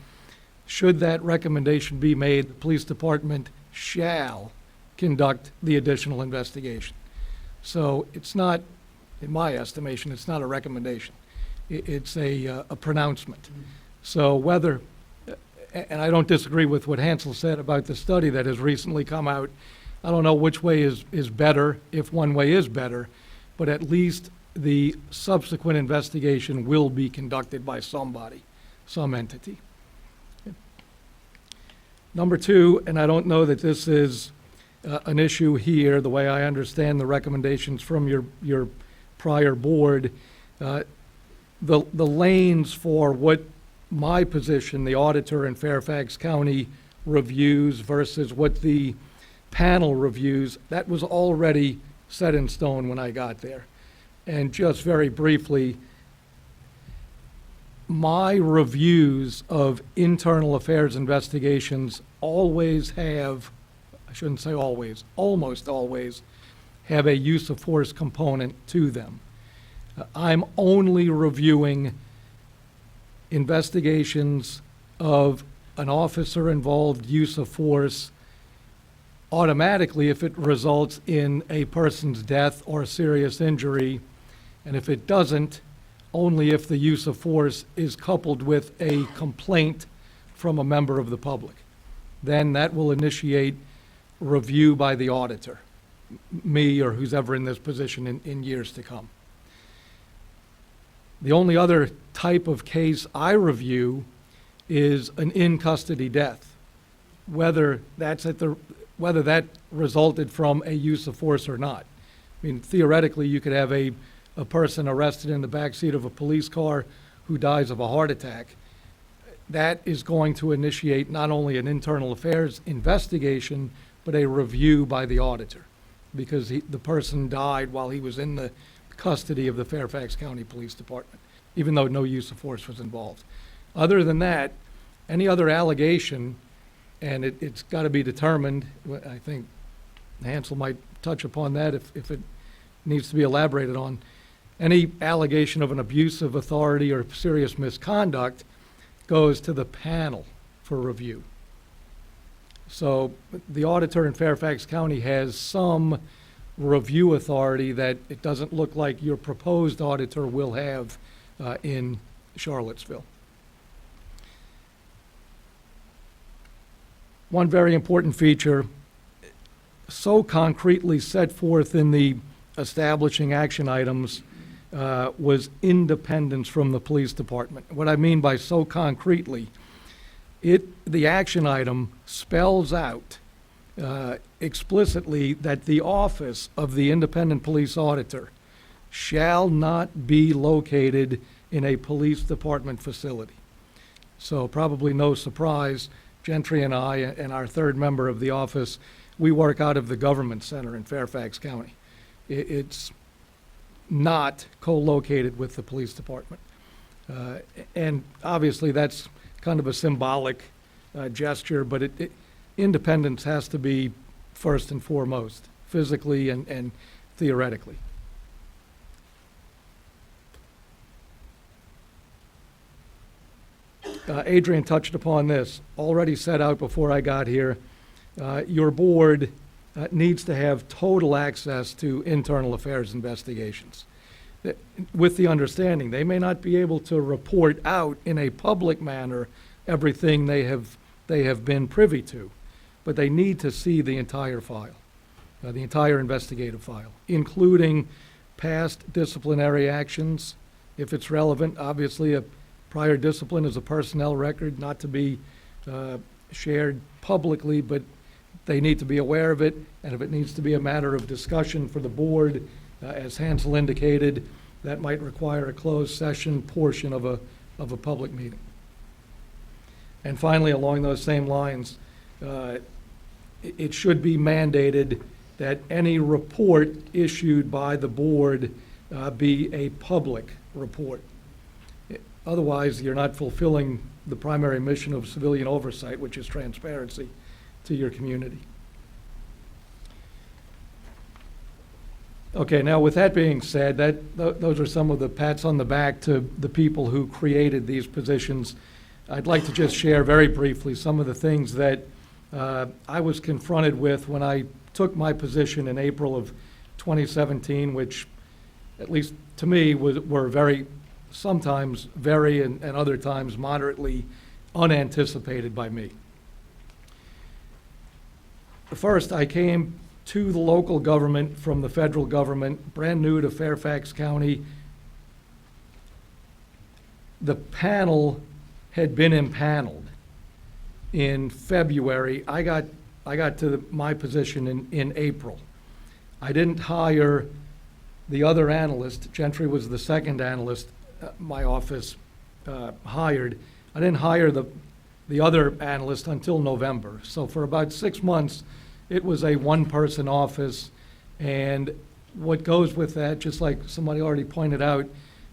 should that recommendation be made, the police department shall conduct the additional investigation. So it's not, in my estimation, it's not a recommendation. It's a pronouncement. So whether, and I don't disagree with what Hansel said about the study that has recently come out. I don't know which way is better, if one way is better, but at least the subsequent investigation will be conducted by somebody, some entity. Number two, and I don't know that this is an issue here, the way I understand the recommendations from your prior board, the lanes for what my position, the auditor in Fairfax County reviews versus what the panel reviews, that was already set in stone when I got there. And just very briefly, my reviews of internal affairs investigations always have, I shouldn't say always, almost always have a use of force component to them. I'm only reviewing investigations of an officer-involved use of force automatically if it results in a person's death or serious injury, and if it doesn't, only if the use of force is coupled with a complaint from a member of the public. Then that will initiate review by the auditor, me or who's ever in this position in years to come. The only other type of case I review is an in-custody death, whether that resulted from a use of force or not. I mean, theoretically, you could have a person arrested in the backseat of a police car who dies of a heart attack. That is going to initiate not only an internal affairs investigation, but a review by the auditor, because the person died while he was in the custody of the Fairfax County Police Department, even though no use of force was involved. Other than that, any other allegation, and it's got to be determined, I think Hansel might touch upon that if it needs to be elaborated on, any allegation of an abuse of authority or serious misconduct goes to the panel for review. So the auditor in Fairfax County has some review authority that it doesn't look like your proposed auditor will have in Charlottesville. One very important feature, so concretely set forth in the establishing action items, was independence from the police department. What I mean by so concretely, the action item spells out explicitly that the office of the independent police auditor shall not be located in a police department facility. So probably no surprise, Gentry and I and our third member of the office, we work out of the government center in Fairfax County. It's not co-located with the police department. And obviously, that's kind of a symbolic gesture, but independence has to be first and foremost, physically and theoretically. Adrian touched upon this, already set out before I got here. Your board needs to have total access to internal affairs investigations, with the understanding they may not be able to report out in a public manner everything they have been privy to, but they need to see the entire file, the entire investigative file, including past disciplinary actions, if it's relevant. Obviously, a prior discipline is a personnel record, not to be shared publicly, but they need to be aware of it, and if it needs to be a matter of discussion for the board, as Hansel indicated, that might require a closed session portion of a public meeting. And finally, along those same lines, it should be mandated that any report issued by the board be a public report. Otherwise, you're not fulfilling the primary mission of civilian oversight, which is transparency to your community. Okay, now with that being said, those are some of the pats on the back to the people who created these positions. I'd like to just share very briefly some of the things that I was confronted with when I took my position in April of 2017, which, at least to me, were very, sometimes very, and other times moderately unanticipated by me. First, I came to the local government from the federal government, brand new to Fairfax County. The panel had been impaneled in February. I got to my position in April. I didn't hire the other analyst. Gentry was the second analyst my office hired. I didn't hire the other analyst until November. So for about 6 months, it was a one-person office, and what goes with that, just like somebody already pointed out,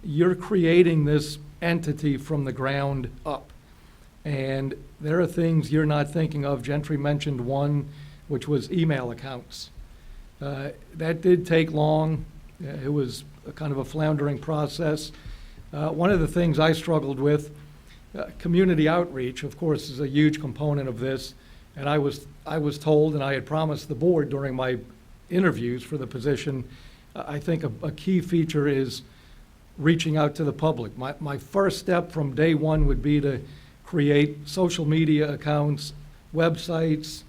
you're creating this entity from the ground up. And there are things you're not thinking of. Gentry mentioned one, which was email accounts. That did take long. It was a kind of a floundering process. One of the things I struggled with, community outreach, of course, is a huge component of this. And I was told, and I had promised the board during my interviews for the position, I think a key feature is reaching out to the public. My first step from day one would be to create social media accounts, websites,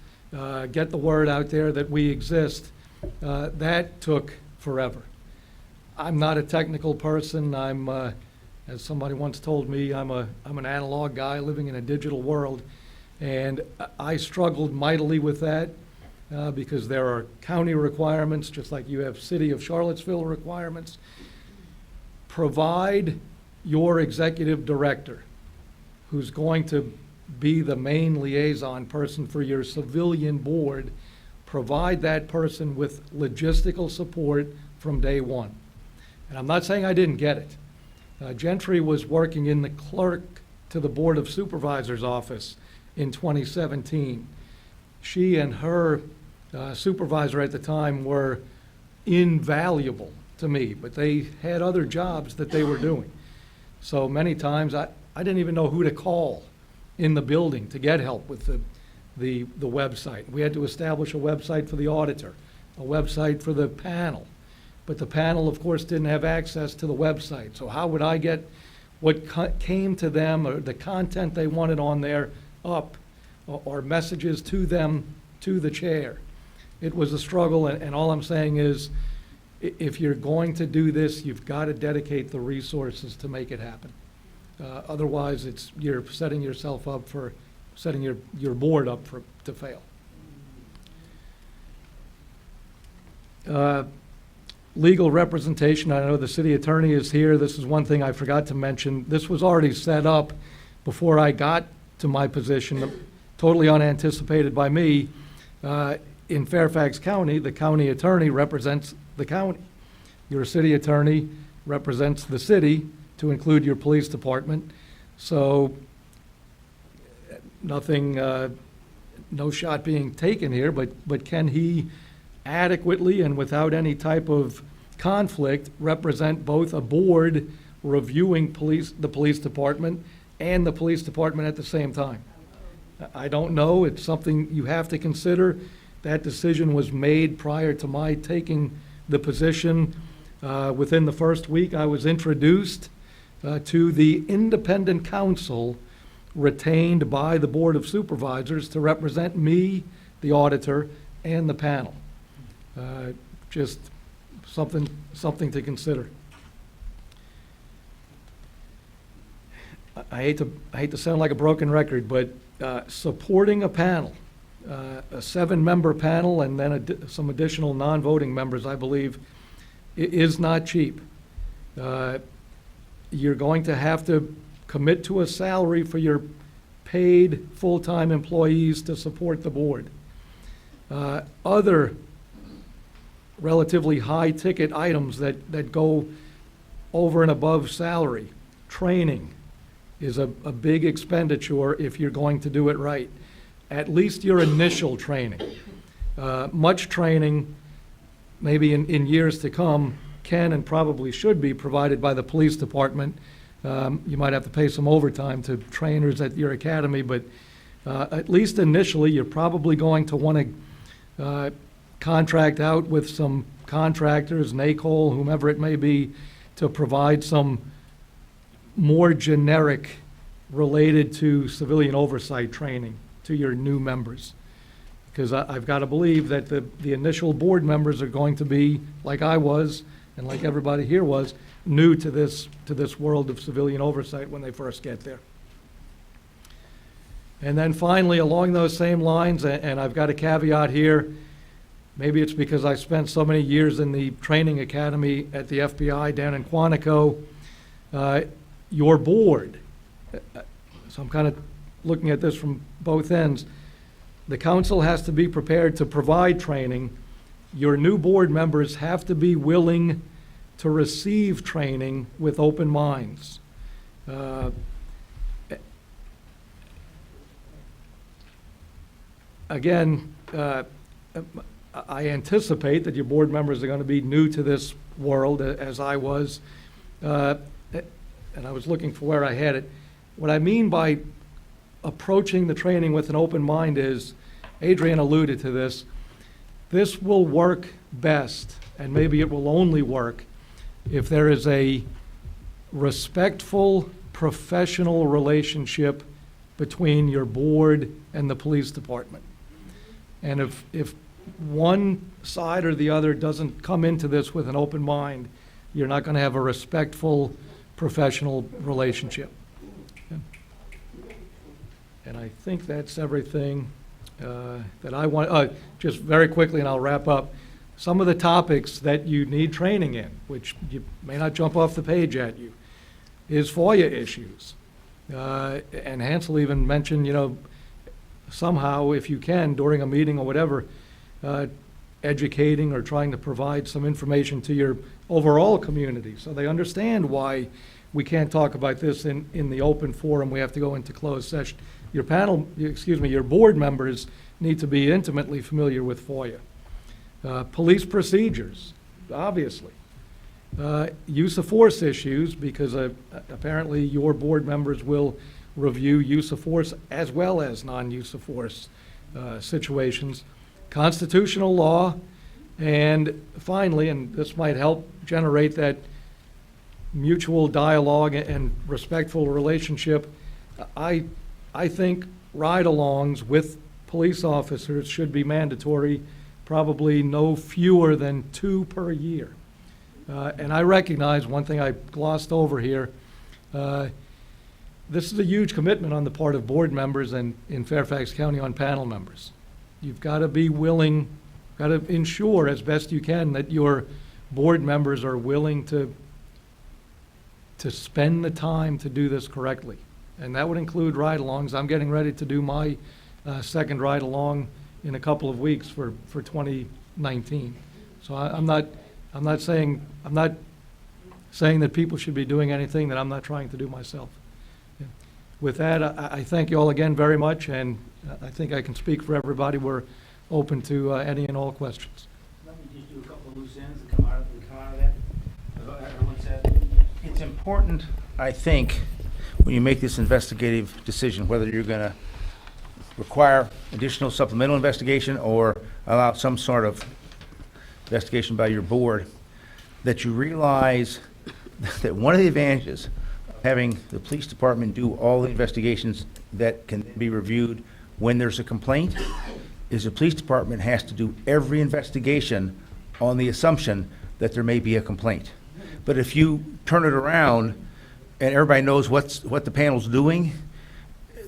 get the word out there that we exist. That took forever. I'm not a technical person. As somebody once told me, I'm an analog guy living in a digital world. And I struggled mightily with that because there are county requirements, just like you have City of Charlottesville requirements. Provide your executive director, who's going to be the main liaison person for your civilian board, provide that person with logistical support from day one. And I'm not saying I didn't get it. Gentry was working in the clerk to the Board of Supervisors office in 2017. She and her supervisor at the time were invaluable to me, but they had other jobs that they were doing. So many times I didn't even know who to call in the building to get help with the website. We had to establish a website for the auditor, a website for the panel. But the panel, of course, didn't have access to the website. So how would I get what came to them, or the content they wanted on there, up, or messages to them, to the chair? It was a struggle, and all I'm saying is, if you're going to do this, you've got to dedicate the resources to make it happen. Otherwise, you're setting yourself up for, setting your board up to fail. Legal representation, I know the city attorney is here. This is one thing I forgot to mention. This was already set up before I got to my position, totally unanticipated by me. In Fairfax County, the county attorney represents the county. Your city attorney represents the city, to include your police department. So nothing, no shot being taken here, but can he adequately and without any type of conflict represent both a board reviewing the police department and the police department at the same time? I don't know. It's something you have to consider. That decision was made prior to my taking the position. Within the first week, I was introduced to the independent counsel retained by the Board of Supervisors to represent me, the auditor, and the panel. Just something to consider. I hate to sound like a broken record, but supporting a panel, a 7-member panel, and then some additional non-voting members, I believe, is not cheap. You're going to have to commit to a salary for your paid full-time employees to support the board. Other relatively high-ticket items that go over and above salary, training is a big expenditure if you're going to do it right. At least your initial training. Much training, maybe in years to come, can and probably should be provided by the police department. You might have to pay some overtime to trainers at your academy, but at least initially, you're probably going to want to contract out with some contractors, NACOL, whomever it may be, to provide some more generic related to civilian oversight training to your new members. Because I've got to believe that the initial board members are going to be, like I was, and like everybody here was, new to this world of civilian oversight when they first get there. And then finally, along those same lines, and I've got a caveat here, maybe it's because I spent so many years in the training academy at the FBI down in Quantico, your board, so I'm kind of looking at this from both ends, the council has to be prepared to provide training. Your new board members have to be willing to receive training with open minds. Again, I anticipate that your board members are going to be new to this world, as I was, and I was looking for where I had it. What I mean by approaching the training with an open mind is, Adrian alluded to this, this will work best, and maybe it will only work, if there is a respectful, professional relationship between your board and the police department. And if one side or the other doesn't come into this with an open mind, you're not going to have a respectful, professional relationship. And I think that's everything that I want. Just very quickly, and I'll wrap up. Some of the topics that you need training in, which you may not jump off the page at you, is FOIA issues. And Hansel even mentioned, somehow, if you can, during a meeting or whatever, educating or trying to provide some information to your overall community so they understand why we can't talk about this in the open forum. We have to go into closed session. Your board members need to be intimately familiar with FOIA. Police procedures, obviously. Use of force issues, because apparently your board members will review use of force as well as non-use of force situations. Constitutional law, and finally, and this might help generate that mutual dialogue and respectful relationship, I think ride-alongs with police officers should be mandatory, probably no fewer than 2 per year. And I recognize one thing I glossed over here. This is a huge commitment on the part of board members and in Fairfax County on panel members. You've got to be willing, got to ensure as best you can that your board members are willing to spend the time to do this correctly. And that would include ride-alongs. I'm getting ready to do my second ride-along in a couple of weeks for 2019. So I'm not I'm not saying that people should be doing anything that I'm not trying to do myself. Yeah. With that, I thank you all again very much, and I think I can speak for everybody. We're open to any and all questions. Let me just do a couple of loose ends that come out of that. Everyone said, it's important, I think, when you make this investigative decision, whether you're going to require additional supplemental investigation or allow some sort of investigation by your board, that you realize that one of the advantages of having the police department do all the investigations that can be reviewed when there's a complaint is the police department has to do every investigation on the assumption that there may be a complaint. But if you turn it around and everybody knows what the panel's doing,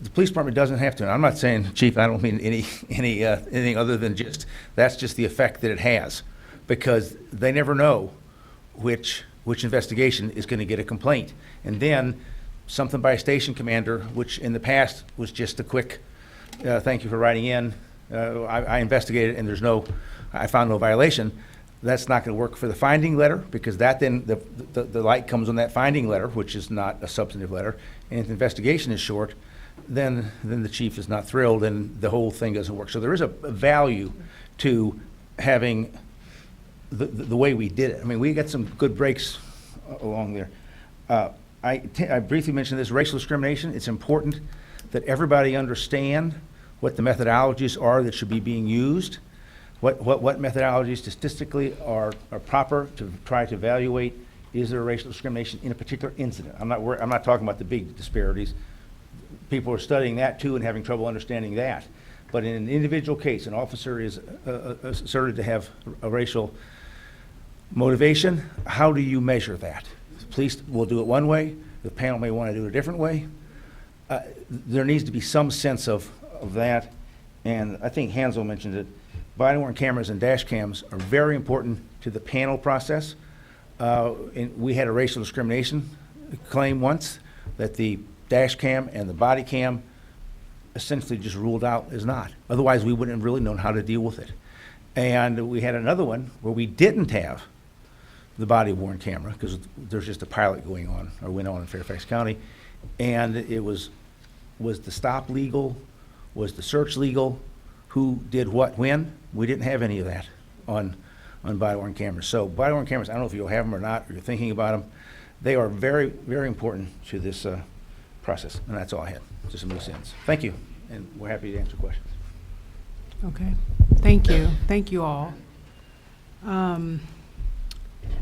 the police department doesn't have to. And I'm not saying, Chief, I don't mean anything other than just, that's just the effect that it has. Because they never know which investigation is going to get a complaint. And then something by a station commander, which in the past was just a quick, thank you for writing in, I investigated and I found no violation. That's not going to work for the finding letter, because that then, the light comes on that finding letter, which is not a substantive letter. And if the investigation is short, then the chief is not thrilled and the whole thing doesn't work. So there is a value to having the way we did it. I mean, we got some good breaks along there. I briefly mentioned this, racial discrimination. It's important that everybody understand what the methodologies are that should be being used, what methodologies statistically are proper to try to evaluate, is there racial discrimination in a particular incident. I'm not talking about the big disparities. People are studying that too and having trouble understanding that. But in an individual case, an officer is asserted to have a racial motivation. How do you measure that? The police will do it one way. The panel may want to do it a different way. There needs to be some sense of that. And I think Hansel mentioned it. Body-worn cameras and dash cams are very important to the panel process. And we had a racial discrimination claim once that the dash cam and the body cam essentially just ruled out as not. Otherwise, we wouldn't have really known how to deal with it. And we had another one where we didn't have the body-worn camera because there's just a pilot going on or went on in Fairfax County. And it was the stop legal? Was the search legal? Who did what when? We didn't have any of that on body-worn cameras. So body-worn cameras, I don't know if you'll have them or not, or you're thinking about them. They are very, very important to this process. And that's all I had, just some loose ends. Thank you, and we're happy to answer questions. Okay, thank you. Thank you all.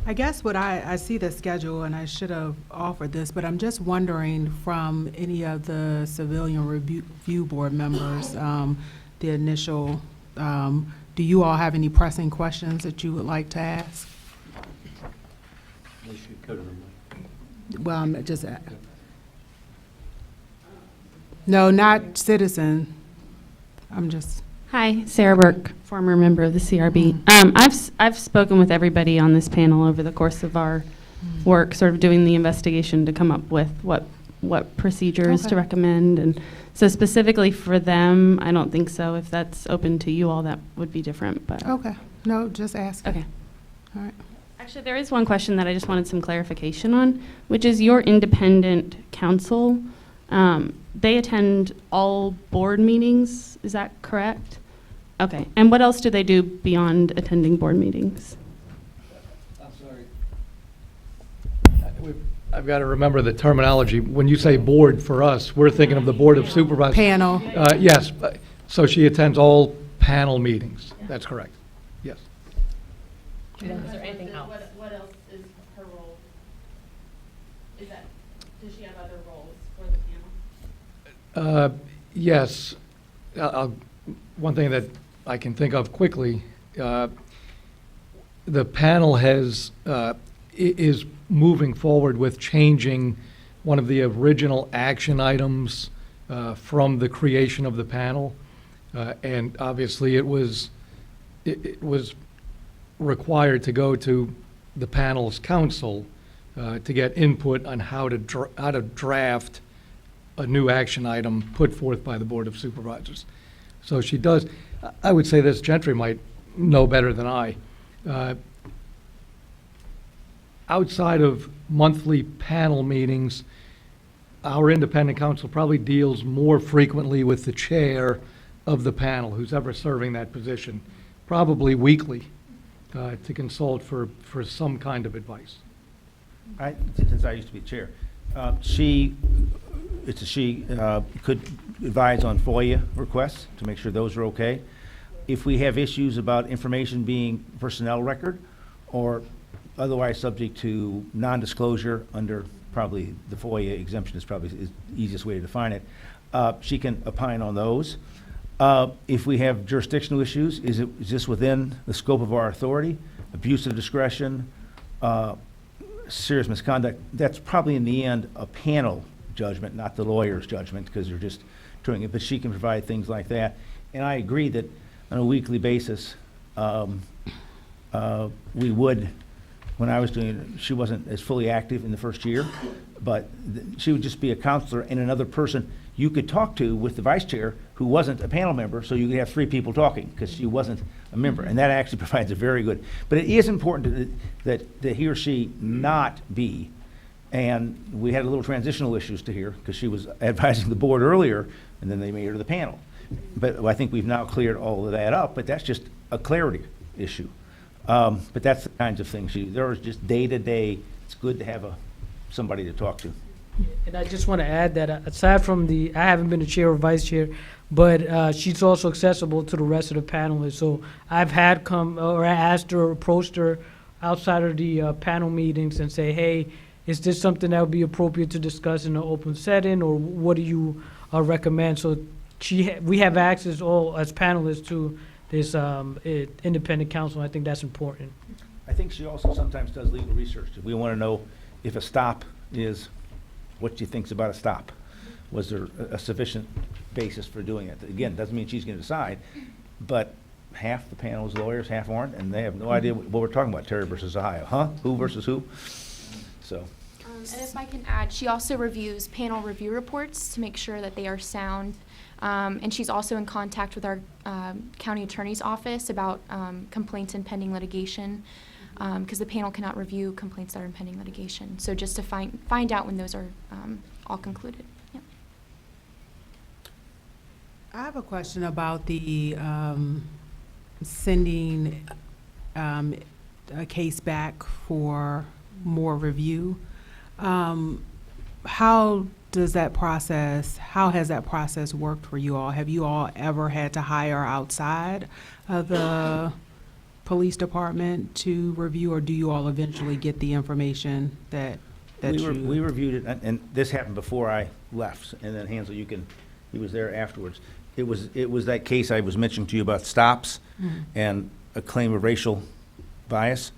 I guess what I see the schedule, and I should have offered this, but I'm just wondering from any of the civilian review board members, the initial, do you all have any pressing questions that you would like to ask? Well, I'm just, no, not citizen. I'm just. Hi, Sarah Burke, former member of the CRB. I've spoken with everybody on this panel over the course of our work, sort of doing the investigation to come up with what procedures to recommend. And so specifically for them, I don't think so. If that's open to you all, that would be different. But Okay, no, just ask. okay. All right. Actually, there is one question that I just wanted some clarification on, which is your independent counsel. They attend all board meetings, is that correct? Okay, and what else do they do beyond attending board meetings? I'm sorry. I've got to remember the terminology. When you say board for us, we're thinking of the Board of Supervisors. Panel. Yes, so she attends all panel meetings. That's correct. Yes. Is there anything else? What else is her role? Does she have other roles for the panel? Yes. One thing that I can think of quickly, the panel is moving forward with changing one of the original action items from the creation of the panel. And obviously it was required to go to the panel's counsel to get input on how to draft a new action item put forth by the Board of Supervisors. So she does. I would say this, Gentry might know better than I. outside of monthly panel meetings, our independent counsel probably deals more frequently with the chair of the panel, who's ever serving that position, probably weekly, to consult for some kind of advice. Since I used to be chair, it's a she, could advise on FOIA requests to make sure those are okay. If we have issues about information being personnel record or otherwise subject to non-disclosure under probably the FOIA exemption is probably the easiest way to define it, she can opine on those. If we have jurisdictional issues, is this within the scope of our authority? Abuse of discretion, serious misconduct, that's probably in the end a panel judgment, not the lawyer's judgment, because they're just doing it, but she can provide things like that. And I agree that on a weekly basis, we would, when I was doing it, she wasn't as fully active in the first year, but she would just be a counselor and another person you could talk to with the vice chair who wasn't a panel member, so you could have three people talking, because she wasn't a member, and that actually provides a very good, but it is important that he or she not be, and we had a little transitional issues to here, because she was advising the board earlier, and then they made her the panel. But I think we've now cleared all of that up, but that's just a clarity issue. But that's the kinds of things, there was just day-to-day, it's good to have somebody to talk to. And I just want to add that aside from I haven't been a chair or vice chair, but she's also accessible to the rest of the panelists. So I've had I asked her, or approached her outside of the panel meetings and say, hey, is this something that would be appropriate to discuss in an open setting, or what do you recommend? So we have access all as panelists to this independent counsel. I think that's important. I think she also sometimes does legal research. We want to know if a stop is what she thinks about a stop. Was there a sufficient basis for doing it? Again, doesn't mean she's going to decide, but half the panel is lawyers, half aren't, and they have no idea what we're talking about, Terry versus Ohio. Huh? Who versus who? So. And if I can add, she also reviews panel review reports to make sure that they are sound. And she's also in contact with our county attorney's office about complaints and pending litigation, because the panel cannot review complaints that are in pending litigation. So just to find out when those are all concluded. Yep. I have a question about the sending a case back for more review. How has that process worked for you all? Have you all ever had to hire outside of the police department to review, or do you all eventually get the information that We reviewed it, and this happened before I left, and then Hansel, he was there afterwards. It was that case I was mentioning to you about stops and a claim of racial bias.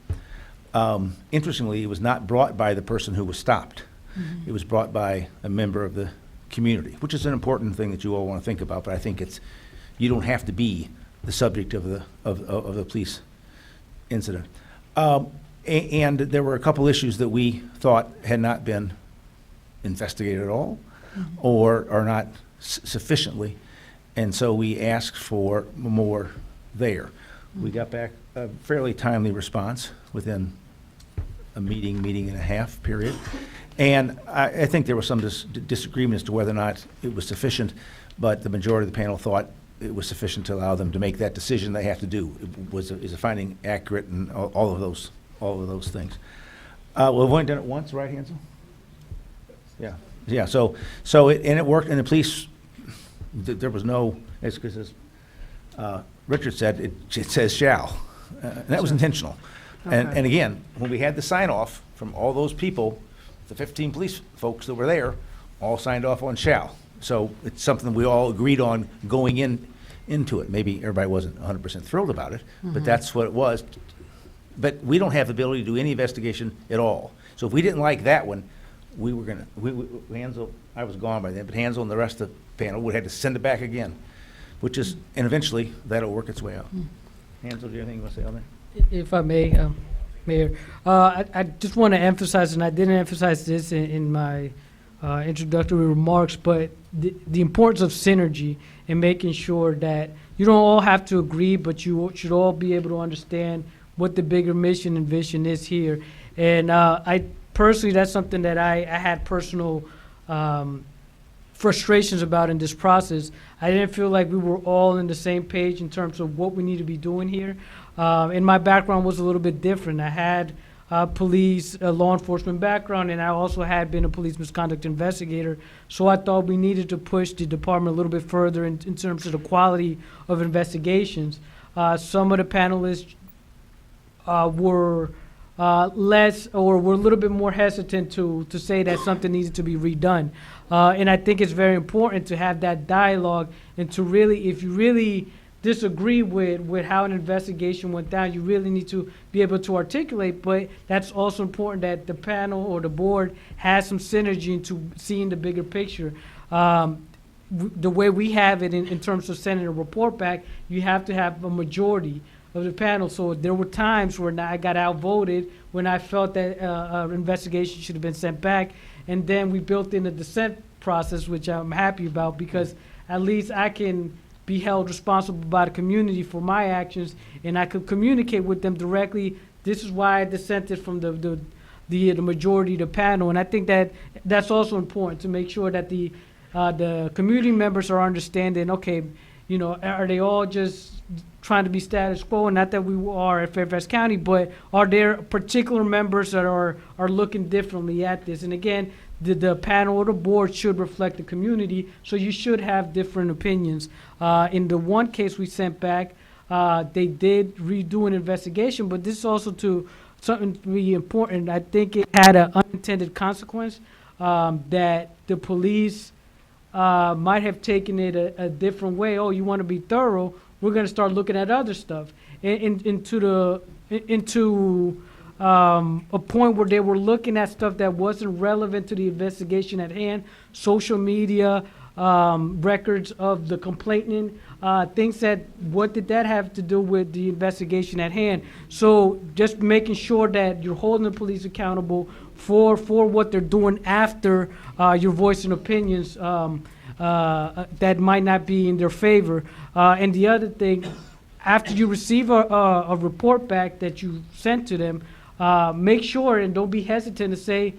Interestingly, it was not brought by the person who was stopped. It was brought by a member of the community, which is an important thing that you all want to think about, but I think you don't have to be the subject of the police incident. And there were a couple issues that we thought had not been investigated at all, or are not sufficiently, and so we asked for more there. We got back a fairly timely response within a meeting and a half period. And I think there was some disagreement as to whether or not it was sufficient, but the majority of the panel thought it was sufficient to allow them to make that decision they have to do. Is the finding accurate, and all of those things. Well, we've only done it once, right, Hansel? Yeah. So it worked, and the police, there was no, as Richard said, it says shall, and that was intentional. Okay. And again, when we had the sign off from all those people, the 15 police folks that were there, all signed off on shall. So it's something we all agreed on going into it. Maybe everybody wasn't 100% thrilled about it, but that's what it was. But we don't have the ability to do any investigation at all. So if we didn't like that one, we were gonna, Hansel, I was gone by then, but Hansel and the rest of the panel would have to send it back again, which is, and eventually that'll work its way out. Hansel, do you have anything you want to say on that? If I may, Mayor, I just want to emphasize, and I didn't emphasize this in my introductory remarks, but the importance of synergy and making sure that you don't all have to agree, but you should all be able to understand what the bigger mission and vision is here. And I personally, that's something that I had personal frustrations about in this process. I didn't feel like we were all on the same page in terms of what we need to be doing here. And my background was a little bit different. I had police, law enforcement background, and I also had been a police misconduct investigator. So I thought we needed to push the department a little bit further in terms of the quality of investigations. Some of the panelists were less, or were a little bit more hesitant to say that something needed to be redone. And I think it's very important to have that dialogue and to really, if you really disagree with how an investigation went down, you really need to be able to articulate, but that's also important that the panel or the board has some synergy into seeing the bigger picture. The way we have it in terms of sending a report back, you have to have a majority of the panel. So there were times when I got outvoted when I felt that an investigation should have been sent back, and then we built in a dissent process, which I'm happy about, because at least I can be held responsible by the community for my actions, and I could communicate with them directly. This is why I dissented from the majority of the panel, and I think that that's also important to make sure that the community members are understanding. Okay, you know, are they all just trying to be status quo? And not that we are at Fairfax County, but are there particular members that are looking differently at this? And again, the panel or the board should reflect the community, so you should have different opinions. In the one case we sent back, they did redo an investigation, but this is also something to be important. I think it had an unintended consequence, that the police might have taken it a different way. Oh, you want to be thorough? We're going to start looking at other stuff, into a point where they were looking at stuff that wasn't relevant to the investigation at hand, social media, records of the complainant, things that, what did that have to do with the investigation at hand? So just making sure that you're holding the police accountable for what they're doing after you're voicing opinions that might not be in their favor. And the other thing, after you receive a report back that you sent to them, make sure and don't be hesitant to say,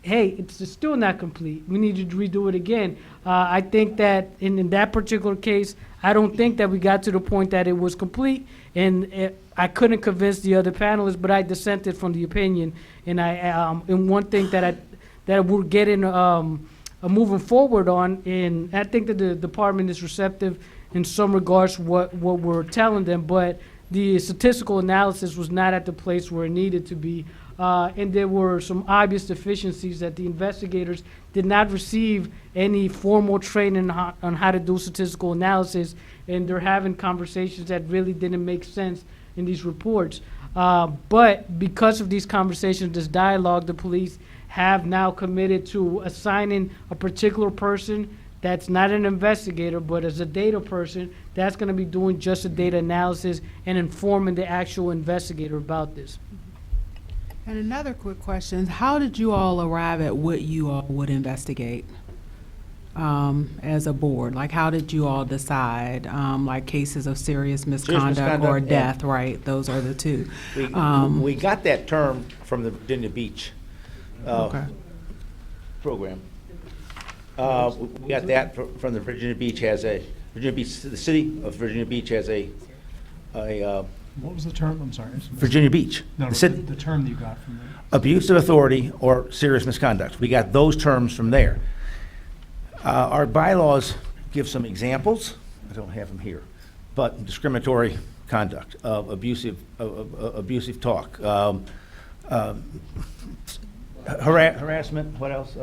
hey, it's still not complete. We need to redo it again. I think that in that particular case, I don't think that we got to the point that it was complete, and I couldn't convince the other panelists, but I dissented from the opinion. And and one thing that we're getting moving forward on, and I think that the department is receptive in some regards what we're telling them, but the statistical analysis was not at the place where it needed to be. And there were some obvious deficiencies that the investigators did not receive any formal training on how to do statistical analysis, and they're having conversations that really didn't make sense in these reports. But because of these conversations, this dialogue, the police have now committed to assigning a particular person that's not an investigator, but as a data person, that's going to be doing just a data analysis and informing the actual investigator about this. And another quick question, how did you all arrive at what you all would investigate as a board? Like, how did you all decide, like cases of serious misconduct or misconduct, death, right? Those are the two. We got that term from the Virginia Beach Okay. program. We got that from the Virginia Beach, the city of Virginia Beach has a What was the term? I'm sorry. Virginia Beach. No, The city- the term that you got from there. Abuse of authority or serious misconduct. We got those terms from there. Our bylaws give some examples. I don't have them here, but discriminatory conduct, abusive talk, harassment. What else?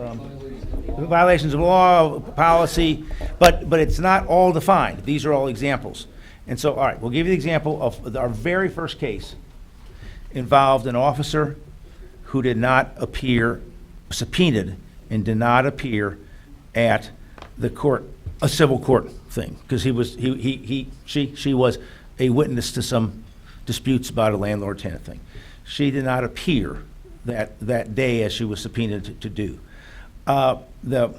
Violations of law, policy, but it's not all defined. These are all examples. And so, all right, we'll give you the example of our very first case. Involved an officer who did not appear, subpoenaed, and did not appear at the court, a civil court thing, because she was a witness to some disputes about a landlord-tenant thing. She did not appear that day as she was subpoenaed to do. The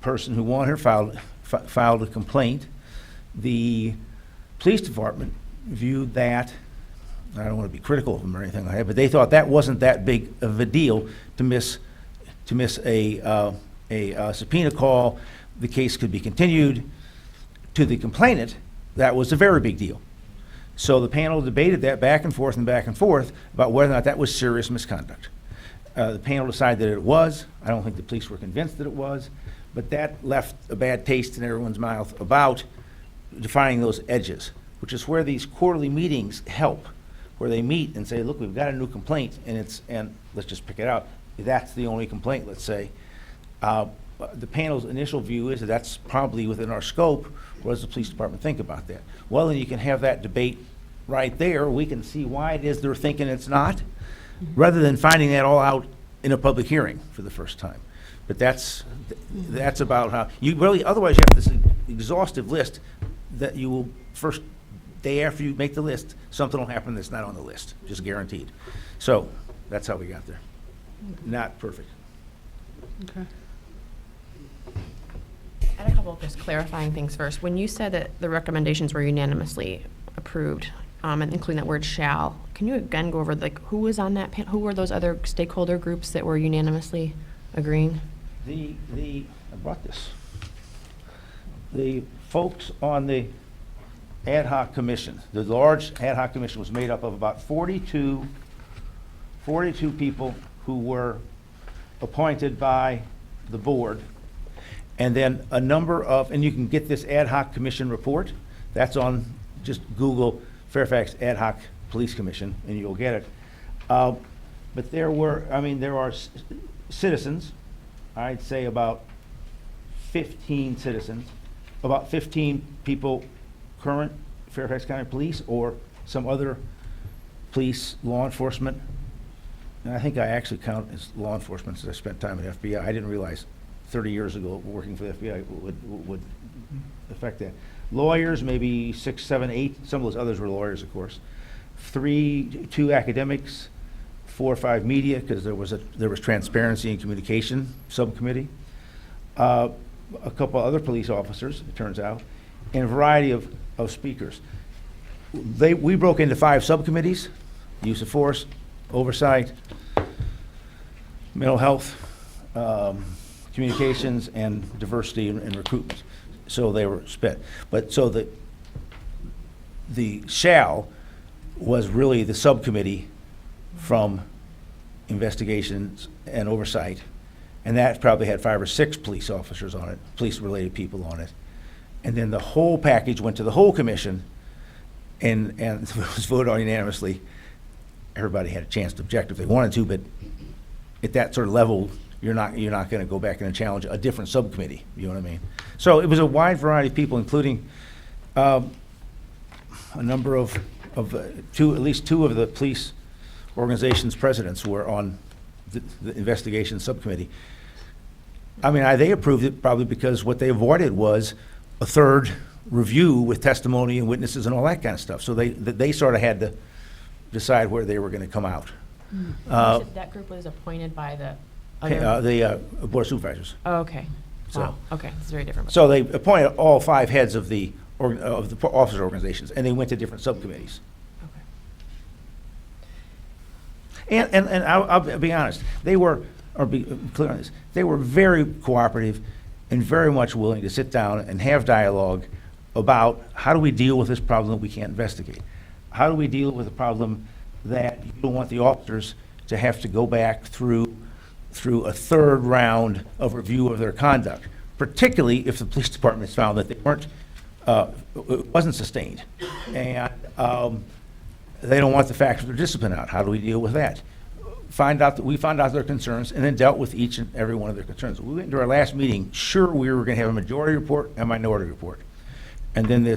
person who wanted her filed a complaint. The police department viewed that I don't want to be critical of them or anything like that, but they thought that wasn't that big of a deal to miss a subpoena call. The case could be continued. To the complainant, that was a very big deal. So the panel debated that back and forth about whether or not that was serious misconduct. The panel decided that it was. I don't think the police were convinced that it was, but that left a bad taste in everyone's mouth about defining those edges, which is where these quarterly meetings help, where they meet and say, look, we've got a new complaint, and let's just pick it out. That's the only complaint, let's say. The panel's initial view is that that's probably within our scope. What does the police department think about that? Well, then you can have that debate right there. We can see why it is they're thinking it's not, rather than finding that all out in a public hearing for the first time. But that's about how, you really, otherwise you have this exhaustive list that you will, first day after you make the list, something will happen that's not on the list, just guaranteed. So that's how we got there. Not perfect. Okay. I had a couple of just clarifying things first. When you said that the recommendations were unanimously approved, and including that word shall, can you again go over, like, who was on that panel? Who were those other stakeholder groups that were unanimously agreeing? I brought this. The folks on the ad hoc commission, the large ad hoc commission was made up of about 42 people who were appointed by the board. And then a number of, and you can get this ad hoc commission report. That's on, just Google Fairfax Ad Hoc Police Commission, and you'll get it. But there are citizens, I'd say about 15 citizens, about 15 people, current Fairfax County Police or some other police, law enforcement. And I think I actually count as law enforcement since I spent time at FBI. I didn't realize 30 years ago working for the FBI would affect that. Lawyers, maybe 6, 7, 8. Some of those others were lawyers, of course. 2 academics, 4 or 5 media, because there was transparency and communication subcommittee. A couple other police officers, it turns out, and a variety of speakers. We broke into 5 subcommittees: use of force, oversight, mental health, communications, and diversity and recruitment. So they were split. But so the shall was really the subcommittee from investigations and oversight, and that probably had 5 or 6 police officers on it, police-related people on it. And then the whole package went to the whole commission, and it was voted on unanimously. Everybody had a chance to object if they wanted to, but at that sort of level, you're not going to go back and challenge a different subcommittee. You know what I mean? So it was a wide variety of people, including a number of at least two of the police organizations' presidents were on the investigation subcommittee. I mean, they approved it probably because what they avoided was a third review with testimony and witnesses and all that kind of stuff. So they sort of had to decide where they were going to come out. That group was appointed by the other? The Board of Supervisors. Oh, okay. So- Wow, okay, it's very different. So they appointed all 5 heads of the officer organizations, and they went to different subcommittees. Okay. And I'll be honest, they were, or be clear on this, they were very cooperative and very much willing to sit down and have dialogue about how do we deal with this problem that we can't investigate? How do we deal with a problem that you don't want the officers to have to go back through a third round of review of their conduct, particularly if the police department has found that they weren't, it wasn't sustained. And they don't want the facts of their discipline out. How do we deal with that? We found out their concerns and then dealt with each and every one of their concerns. We went into our last meeting, sure we were going to have a majority report and a minority report. And then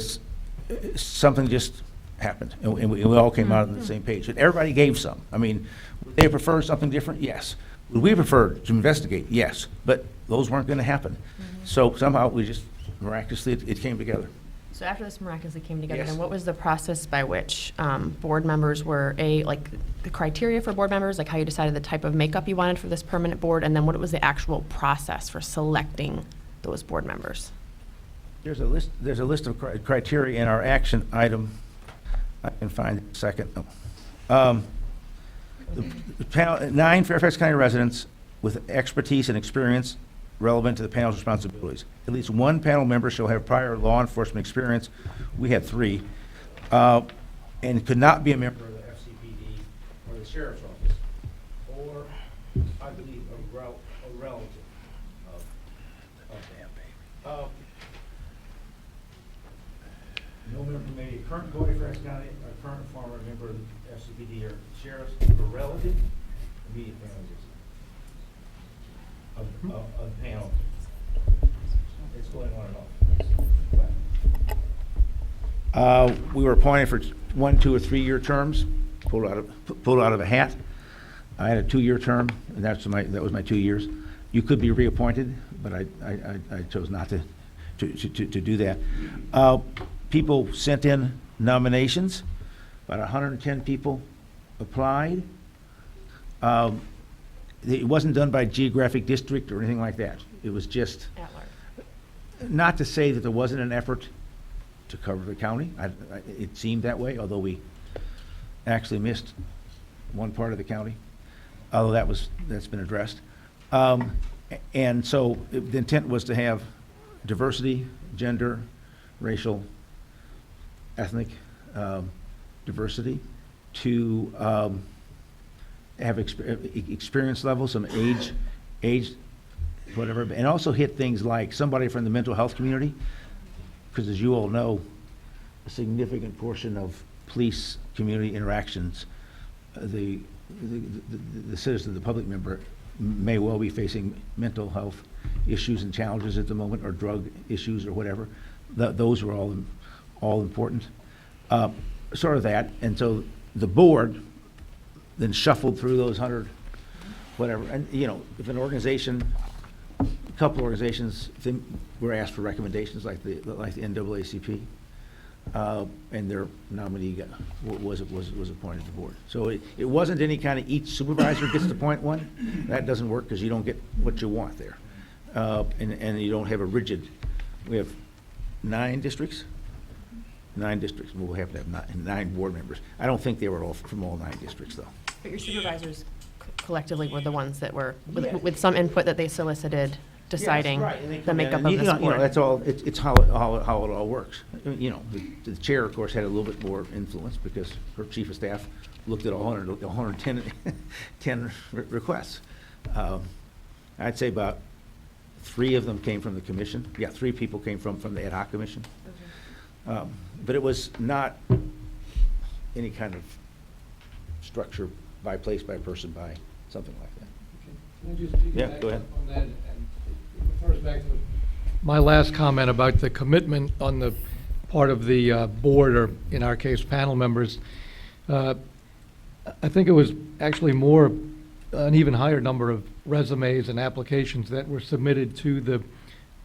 something just happened, and we all came out on the same page. And everybody gave some. I mean, would they prefer something different? Yes. Would we prefer to investigate? Yes. But those weren't going to happen. So somehow we just, miraculously, it came together. So after this miraculously came together, Yes. then what was the process by which board members were, like the criteria for board members, like how you decided the type of makeup you wanted for this permanent board, and then what was the actual process for selecting those board members? There's a list of criteria in our action item. I can find it in a second. Oh, The panel, 9 Fairfax County residents with expertise and experience relevant to the panel's responsibilities. At least one panel member shall have prior law enforcement experience. We had 3. And could not be a member of the FCPD or the sheriff's office, or, I believe, a relative of them. No member may be a current employee of Fairfax County, or current former member of the FCPD or sheriff's, or relative, immediate family of the panel. It's going on and off. We were appointed for 1, 2, or 3-year terms, pulled out of a hat. I had a 2-year term, and that was my 2 years. You could be reappointed, but I chose not to do that. People sent in nominations. About 110 people applied. It wasn't done by geographic district or anything like that. It was just, At large. not to say that there wasn't an effort to cover the county. It seemed that way, although we actually missed one part of the county, although that's been addressed. And so the intent was to have diversity, gender, racial, ethnic diversity, to have experience level, some age, whatever, and also hit things like somebody from the mental health community, because as you all know, a significant portion of police community interactions, the citizen, the public member, may well be facing mental health issues and challenges at the moment, or drug issues or whatever. Those are all important. Sort of that, and so the board then shuffled through those 100, whatever, and if an organization, a couple organizations were asked for recommendations, like the NAACP, and their nominee was appointed to the board. So it wasn't any kind of each supervisor gets to appoint one. That doesn't work because you don't get what you want there, and you don't have a rigid. We have 9 districts. 9 districts. We'll have to have 9 board members. I don't think they were all from all 9 districts, though. But your supervisors collectively were the ones that were, Yeah. with some input that they solicited, deciding Yes, right, and they the come in, makeup and of this board. that's all. It's how it all works. The chair, of course, had a little bit more influence because her chief of staff looked at 110 requests. I'd say about 3 of them came from the commission. Yeah, 3 people came from the ad hoc commission. But it was not any kind of structure by place, by person, by something like that. Can I just Yeah, piggyback go ahead. on that? And first, back to my last comment about the commitment on the part of the board, or in our case, panel members. I think it was actually an even higher number of resumes and applications that were submitted to the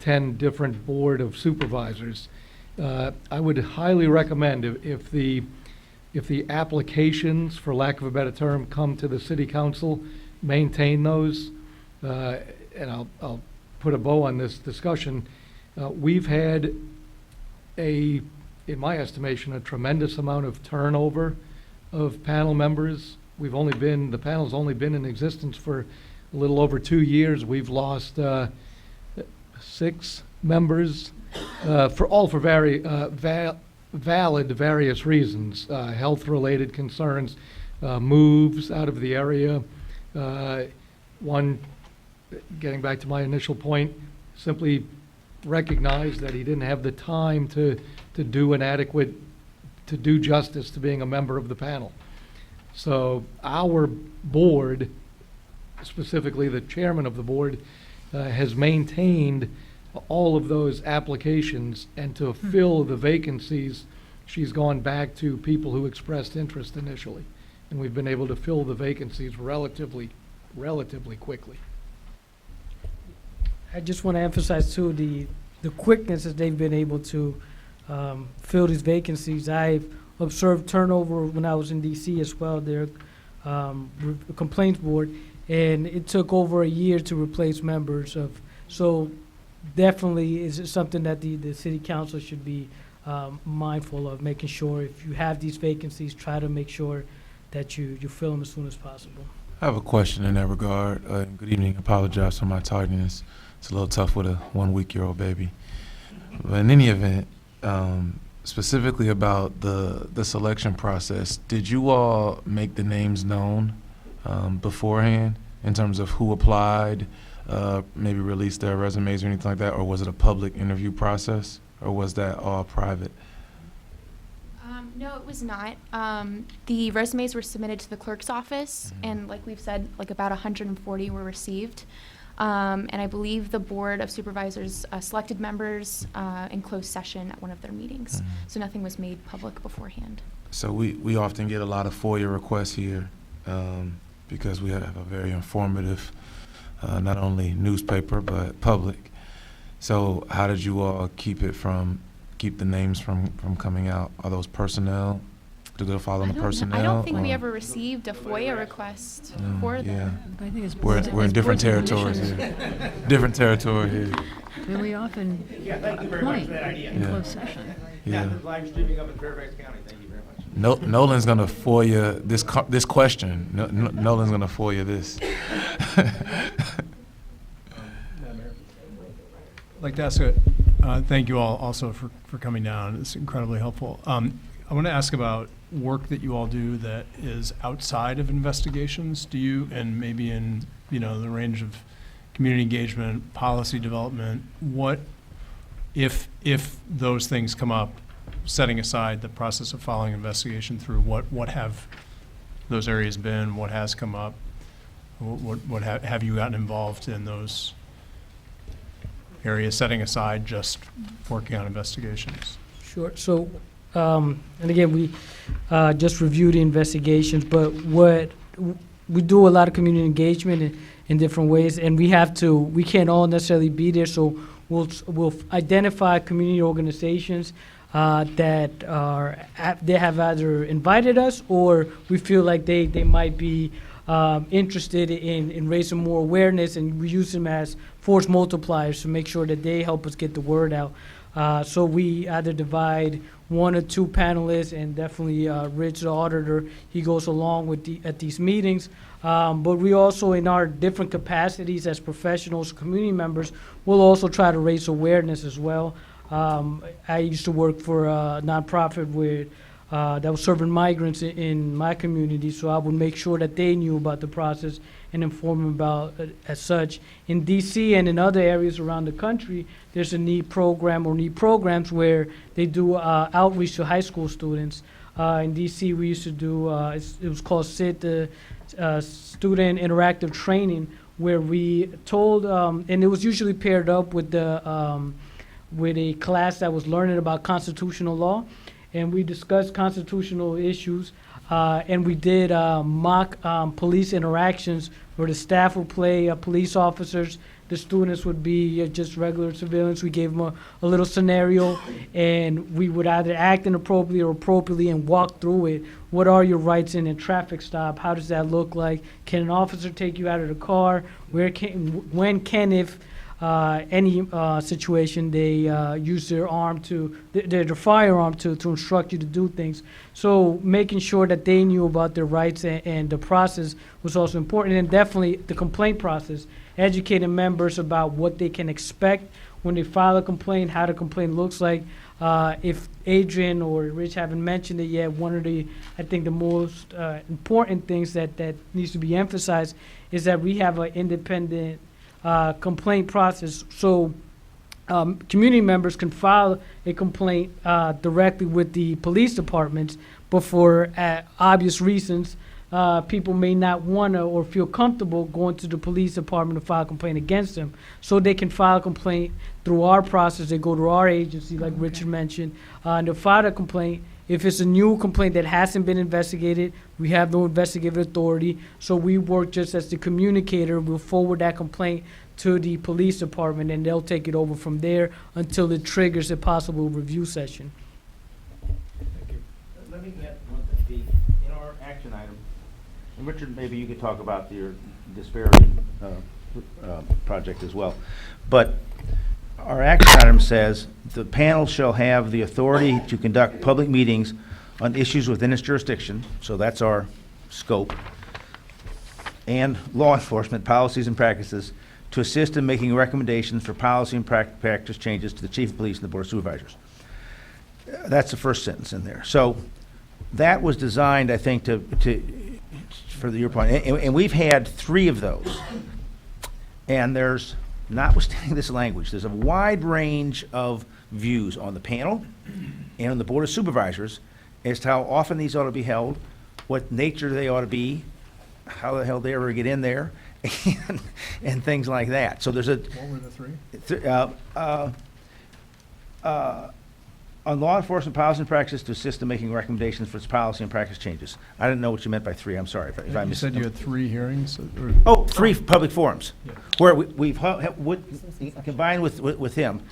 10 different board of supervisors. I would highly recommend if the applications, for lack of a better term, come to the city council, maintain those. And I'll put a bow on this discussion. We've had in my estimation, a tremendous amount of turnover of panel members. The panel's only been in existence for a little over 2 years. We've lost 6 members, for very valid various reasons, health-related concerns, moves out of the area. One, getting back to my initial point, simply recognized that he didn't have the time to do justice to being a member of the panel. So our board, specifically the chairman of the board, has maintained all of those applications, and to fill the vacancies, she's gone back to people who expressed interest initially. And we've been able to fill the vacancies relatively quickly. I just want to emphasize too the quickness that they've been able to fill these vacancies. I've observed turnover when I was in DC as well, their complaints board, and it took over a year to replace members of. So definitely is something that the city council should be mindful of, making sure if you have these vacancies, try to make sure that you fill them as soon as possible. I have a question in that regard. Good evening. Apologize for my tardiness. It's a little tough with a 1-week-old baby. But in any event, specifically about the selection process, did you all make the names known beforehand in terms of who applied, maybe released their resumes or anything like that, or was it a public interview process, or was that all private? No, it was not. The resumes were submitted to the clerk's office, and like we've said, like about 140 were received. And I believe the Board of Supervisors selected members in closed session at one of their meetings. So nothing was made public beforehand. So we often get a lot of FOIA requests here because we have a very informative, not only newspaper, but public. So how did you all keep the names from coming out? Are those personnel? Do they follow the personnel? I don't think we or- ever received a FOIA request for Yeah, them. I think it's we're in different territories here. Different territory here. And we often point in Yeah. closed session. Yeah. Live streaming up in Fairfax County, thank you very much. Nolan's gonna FOIA this question. Nolan's gonna FOIA this. I'd like to ask thank you all also for coming down. It's incredibly helpful. I want to ask about work that you all do that is outside of investigations. Do you, and maybe in, the range of community engagement, policy development, what, if those things come up, setting aside the process of following investigation through, what have those areas been? What has come up? What have you gotten involved in those areas, setting aside just working on investigations? Sure. So, and again, we just reviewed the investigations, but we do a lot of community engagement in different ways, and we can't all necessarily be there, so we'll identify community organizations that they have either invited us, or we feel like they might be interested in raising more awareness, and we use them as force multipliers to make sure that they help us get the word out. So we either divide 1 or 2 panelists, and definitely Rich, the auditor, he goes along with at these meetings. But we also, in our different capacities as professionals, community members, will also try to raise awareness as well. I used to work for a nonprofit that was serving migrants in my community, so I would make sure that they knew about the process and inform them about it as such. In DC and in other areas around the country, there's a NEED program or NEED programs where they do outreach to high school students. In DC, we used to do, it was called SIT, Student Interactive Training, where we told, and it was usually paired up with a class that was learning about constitutional law, and we discussed constitutional issues, and we did mock police interactions where the staff would play police officers, the students would be just regular civilians. We gave them a little scenario, and we would either act inappropriately or appropriately and walk through it. What are your rights in a traffic stop? How does that look like? Can an officer take you out of the car? When can, if any situation, they use their arm their firearm to instruct you to do things. So making sure that they knew about their rights and the process was also important. And definitely the complaint process, educating members about what they can expect when they file a complaint, how the complaint looks like. If Adrian or Rich haven't mentioned it yet, one of the, I think the most important things that needs to be emphasized is that we have an independent complaint process. So community members can file a complaint directly with the police departments, but for obvious reasons, people may not want to or feel comfortable going to the police department to file a complaint against them. So they can file a complaint through our process. They go to our agency, like Richard mentioned, and they'll file a complaint. If it's a new complaint that hasn't been investigated, we have no investigative authority. So we work just as the communicator. We'll forward that complaint to the police department, and they'll take it over from there until it triggers a possible review session. Thank you. Let me get one thing. In our action item, and Richard, maybe you could talk about your disparity project as well. But our action item says the panel shall have the authority to conduct public meetings on issues within its jurisdiction. So that's our scope and law enforcement policies and practices to assist in making recommendations for policy and practice changes to the chief of police and the board of supervisors. That's the first sentence in there. So that was designed, I think, for your point, and we've had 3 of those. And there's, notwithstanding this language, there's a wide range of views on the panel and on the board of supervisors as to how often these ought to be held, what nature they ought to be, how the hell they ever get in there, and things like that. So there's a, What were the 3? on law enforcement policy and practice to assist in making recommendations for its policy and practice changes. I didn't know what you meant by 3, I'm sorry if I You missed. said you had 3 hearings? Or- Oh, 3 public forums, Yeah. where we've, combined with him,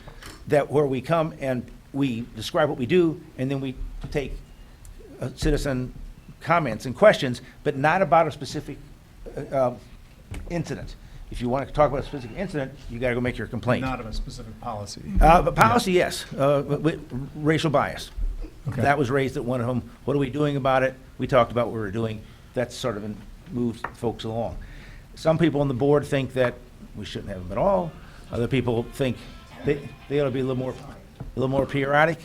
that where we come and we describe what we do, and then we take citizen comments and questions, but not about a specific incident. If you want to talk about a specific incident, you got to go make your complaint. Not of a specific policy? But policy, yes, racial bias. Okay. That was raised at one of them. What are we doing about it? We talked about what we were doing. That's sort of moved folks along. Some people on the board think that we shouldn't have them at all. Other people think they ought to be a little more periodic.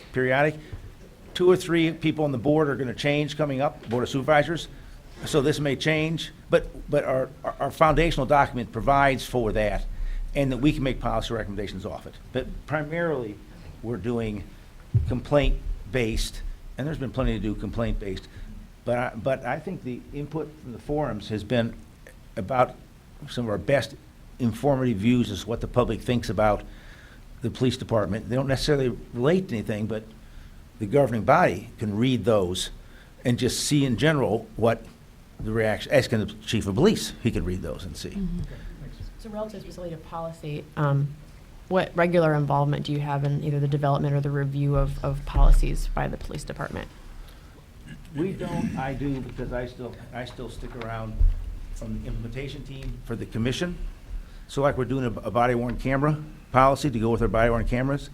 2 or 3 people on the board are going to change coming up, Board of Supervisors. So this may change, but our foundational document provides for that, and that we can make policy recommendations off it. But primarily, we're doing complaint-based, and there's been plenty to do complaint-based. But I think the input from the forums has been about some of our best informative views as what the public thinks about the police department. They don't necessarily relate to anything, but the governing body can read those and just see in general what the reaction, asking the chief of police, he can read those and see. So relative specifically to policy, what regular involvement do you have in either the development or the review of policies by the police department? We don't, I do, because I still stick around from the implementation team for the commission. So like we're doing a body-worn camera policy to go with our body-worn cameras.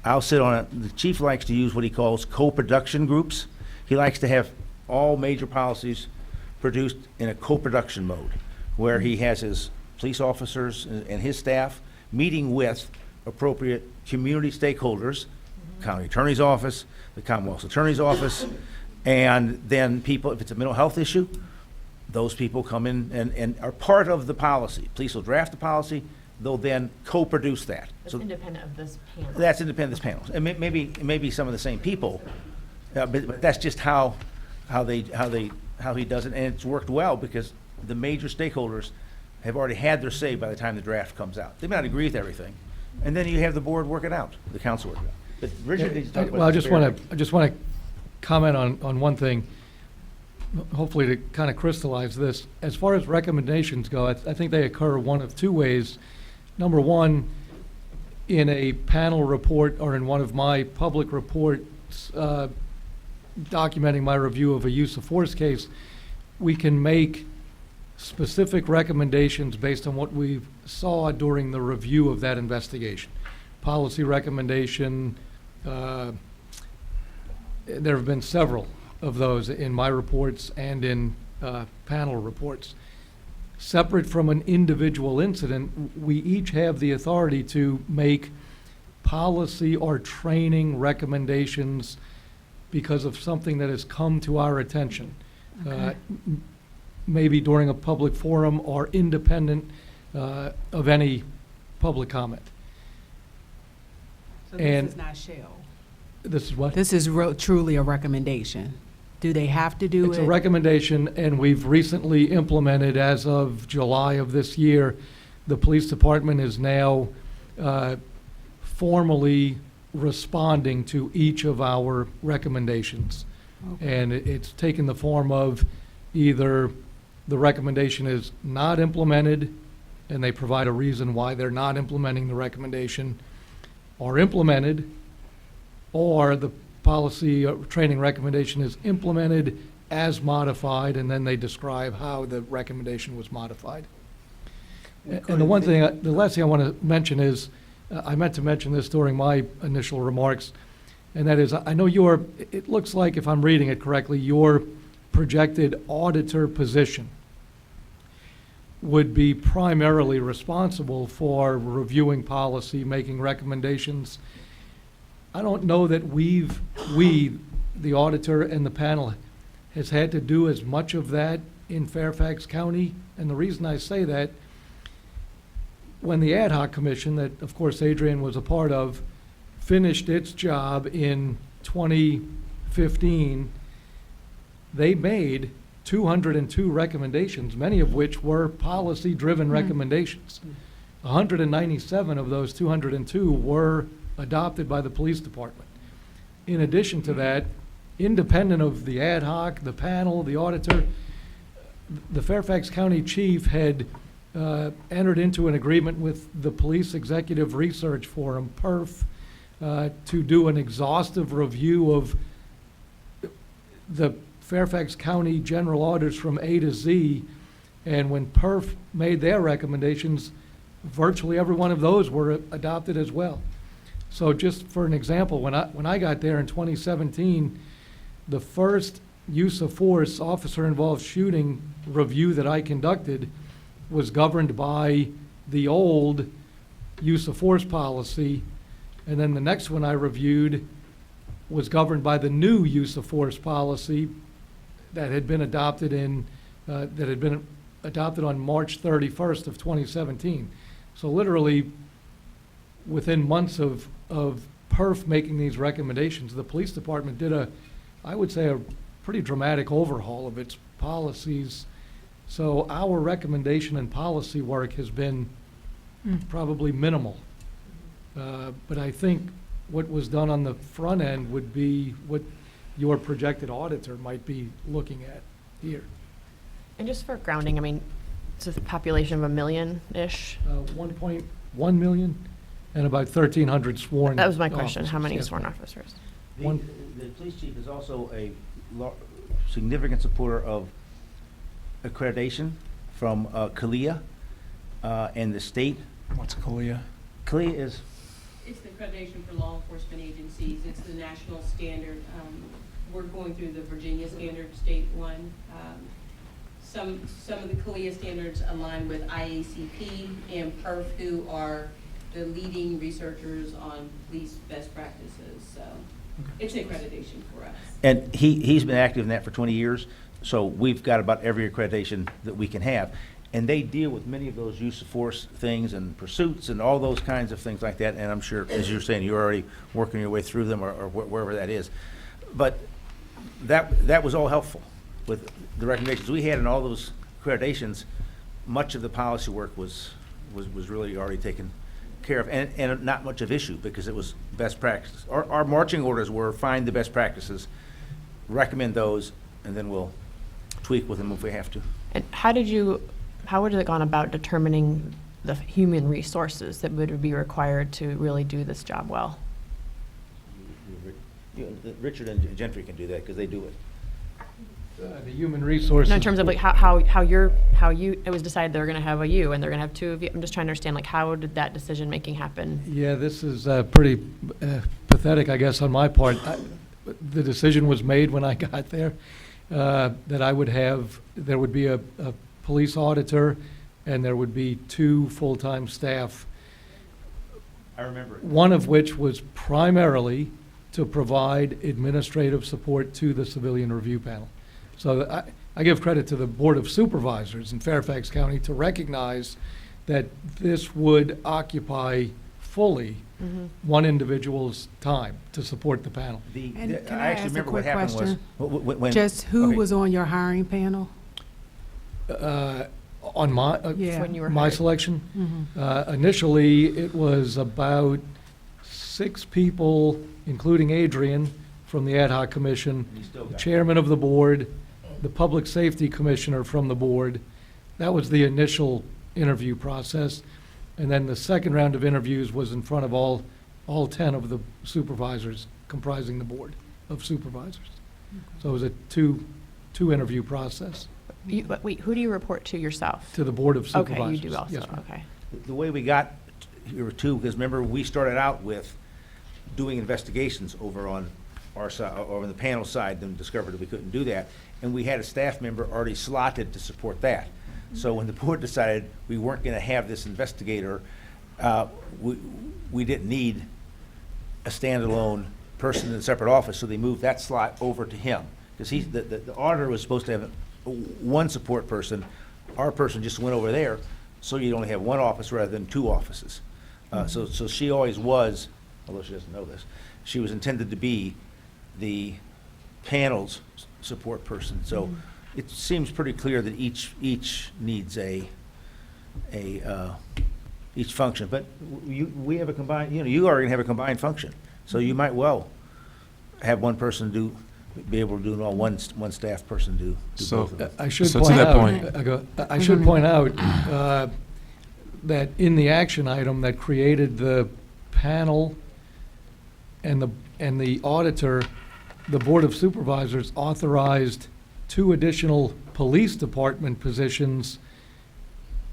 I'll sit on it. The chief likes to use what he calls co-production groups. He likes to have all major policies produced in a co-production mode, where he has his police officers and his staff meeting with appropriate community stakeholders, county attorney's office, the Commonwealth's attorney's office, and then people, if it's a mental health issue, those people come in and are part of the policy. Police will draft the policy, they'll then co-produce that. That's So independent of this panel. that's independent of this panel. And maybe some of the same people, but that's just how he does it, and it's worked well because the major stakeholders have already had their say by the time the draft comes out. They may not agree with everything, and then you have the board work it out, the council work it out. But Richard needs to talk about. Well, I just want to comment on one thing, hopefully to kind of crystallize this. As far as recommendations go, I think they occur one of 2 ways. Number one, in a panel report or in one of my public reports documenting my review of a use of force case, we can make specific recommendations based on what we saw during the review of that investigation. Policy recommendation, there have been several of those in my reports and in panel reports. Separate from an individual incident, we each have the authority to make policy or training recommendations because of something that has come to our attention. Okay. Maybe during a public forum or independent of any public comment. So And- this is not shall? This is what? This is truly a recommendation. Do they have to do it? It's a recommendation, and we've recently implemented, as of July of this year, the police department is now formally responding to each of our recommendations. Okay. And it's taken the form of either the recommendation is not implemented, and they provide a reason why they're not implementing the recommendation, or implemented, or the policy or training recommendation is implemented as modified, and then they describe how the recommendation was modified. And the last thing I want to mention is, I meant to mention this during my initial remarks, and that is, I know it looks like, if I'm reading it correctly, your projected auditor position would be primarily responsible for reviewing policy, making recommendations. I don't know that we, the auditor and the panel, has had to do as much of that in Fairfax County. And the reason I say that, when the ad hoc commission, that of course Adrian was a part of, finished its job in 2015, they made 202 recommendations, many of which were policy-driven recommendations. 197 of those 202 were adopted by the police department. In addition to that, independent of the ad hoc, the panel, the auditor, the Fairfax County chief had entered into an agreement with the Police Executive Research Forum, PERF, to do an exhaustive review of the Fairfax County general audits from A to Z. And when PERF made their recommendations, virtually every one of those were adopted as well. So just for an example, when I got there in 2017, the first use of force officer-involved shooting review that I conducted was governed by the old use of force policy, and then the next one I reviewed was governed by the new use of force policy that had been adopted on March 31st of 2017. So literally, within months of PERF making these recommendations, the police department did I would say, a pretty dramatic overhaul of its policies. So our recommendation and policy work has been probably minimal. But I think what was done on the front end would be what your projected auditor might be looking at here. And just for grounding, I mean, it's a population of 1 million-ish. 1.1 million and about 1,300 sworn. That was my question. How officers. many Yes, sworn ma'am. officers? The police chief is also a significant supporter of accreditation from CALIA and the state. What's CALIA? CALIA is, It's the accreditation for law enforcement agencies. It's the national standard. We're going through the Virginia standard, state one. Some of the CALIA standards align with IACP and PERF, who are the leading researchers on police best practices. So it's an accreditation for us. and he's been active in that for 20 years, so we've got about every accreditation that we can have. And they deal with many of those use of force things and pursuits and all those kinds of things like that. And I'm sure, as you're saying, you're already working your way through them or wherever that is. But that was all helpful with the recommendations we had in all those accreditations. Much of the policy work was really already taken care of, and not much of issue because it was best practices. Our marching orders were find the best practices, recommend those, and then we'll tweak with them if we have to. And how would it gone about determining the human resources that would be required to really do this job well? Richard and Gentry can do that because they do it. The human resources. No, in terms of like it was decided they're going to have a you and they're going to have two of you. I'm just trying to understand, like, how did that decision making happen? Yeah, this is pretty pathetic, I guess, on my part. The decision was made when I got there that there would be a police auditor and there would be 2 full-time staff. I remember it. One of which was primarily to provide administrative support to the civilian review panel. So I give credit to the Board of Supervisors in Fairfax County to recognize that this would occupy fully one individual's time to support the panel. And can I actually ask a remember what quick happened was question? when Just who okay. was on your hiring panel? On my, Yeah. When you were my hired? selection, Mhm. initially, it was about 6 people, including Adrian from the Ad hoc Commission, You still the got it. chairman of the board, the public safety commissioner from the board. That was the initial interview process. And then the second round of interviews was in front of all 10 of the supervisors comprising the board of supervisors. So it was a two-interview process But wait, who do you report to yourself? to the board of Okay, supervisors. you do also, Yes, ma'am. okay. The way we got here too, because remember, we started out with doing investigations over on our side, over on the panel side, then discovered that we couldn't do that. and we had a staff member already slotted to support that. So when the board decided we weren't gonna have this investigator, we didn't need a standalone person in a separate office, so they moved that slot over to him. Because the auditor was supposed to have one support person. Our person just went over there, so you'd only have one office rather than two offices. So she always was, although she doesn't know this, she was intended to be the panel's support person. So it seems pretty clear that each needs each function. But we have a combined, you are gonna have a combined function. So you might well have one person be able to do it all, one staff person do So- both of them. I should So to point that out, point- I should point out that in the action item that created the panel and the auditor, the Board of Supervisors authorized 2 additional police department positions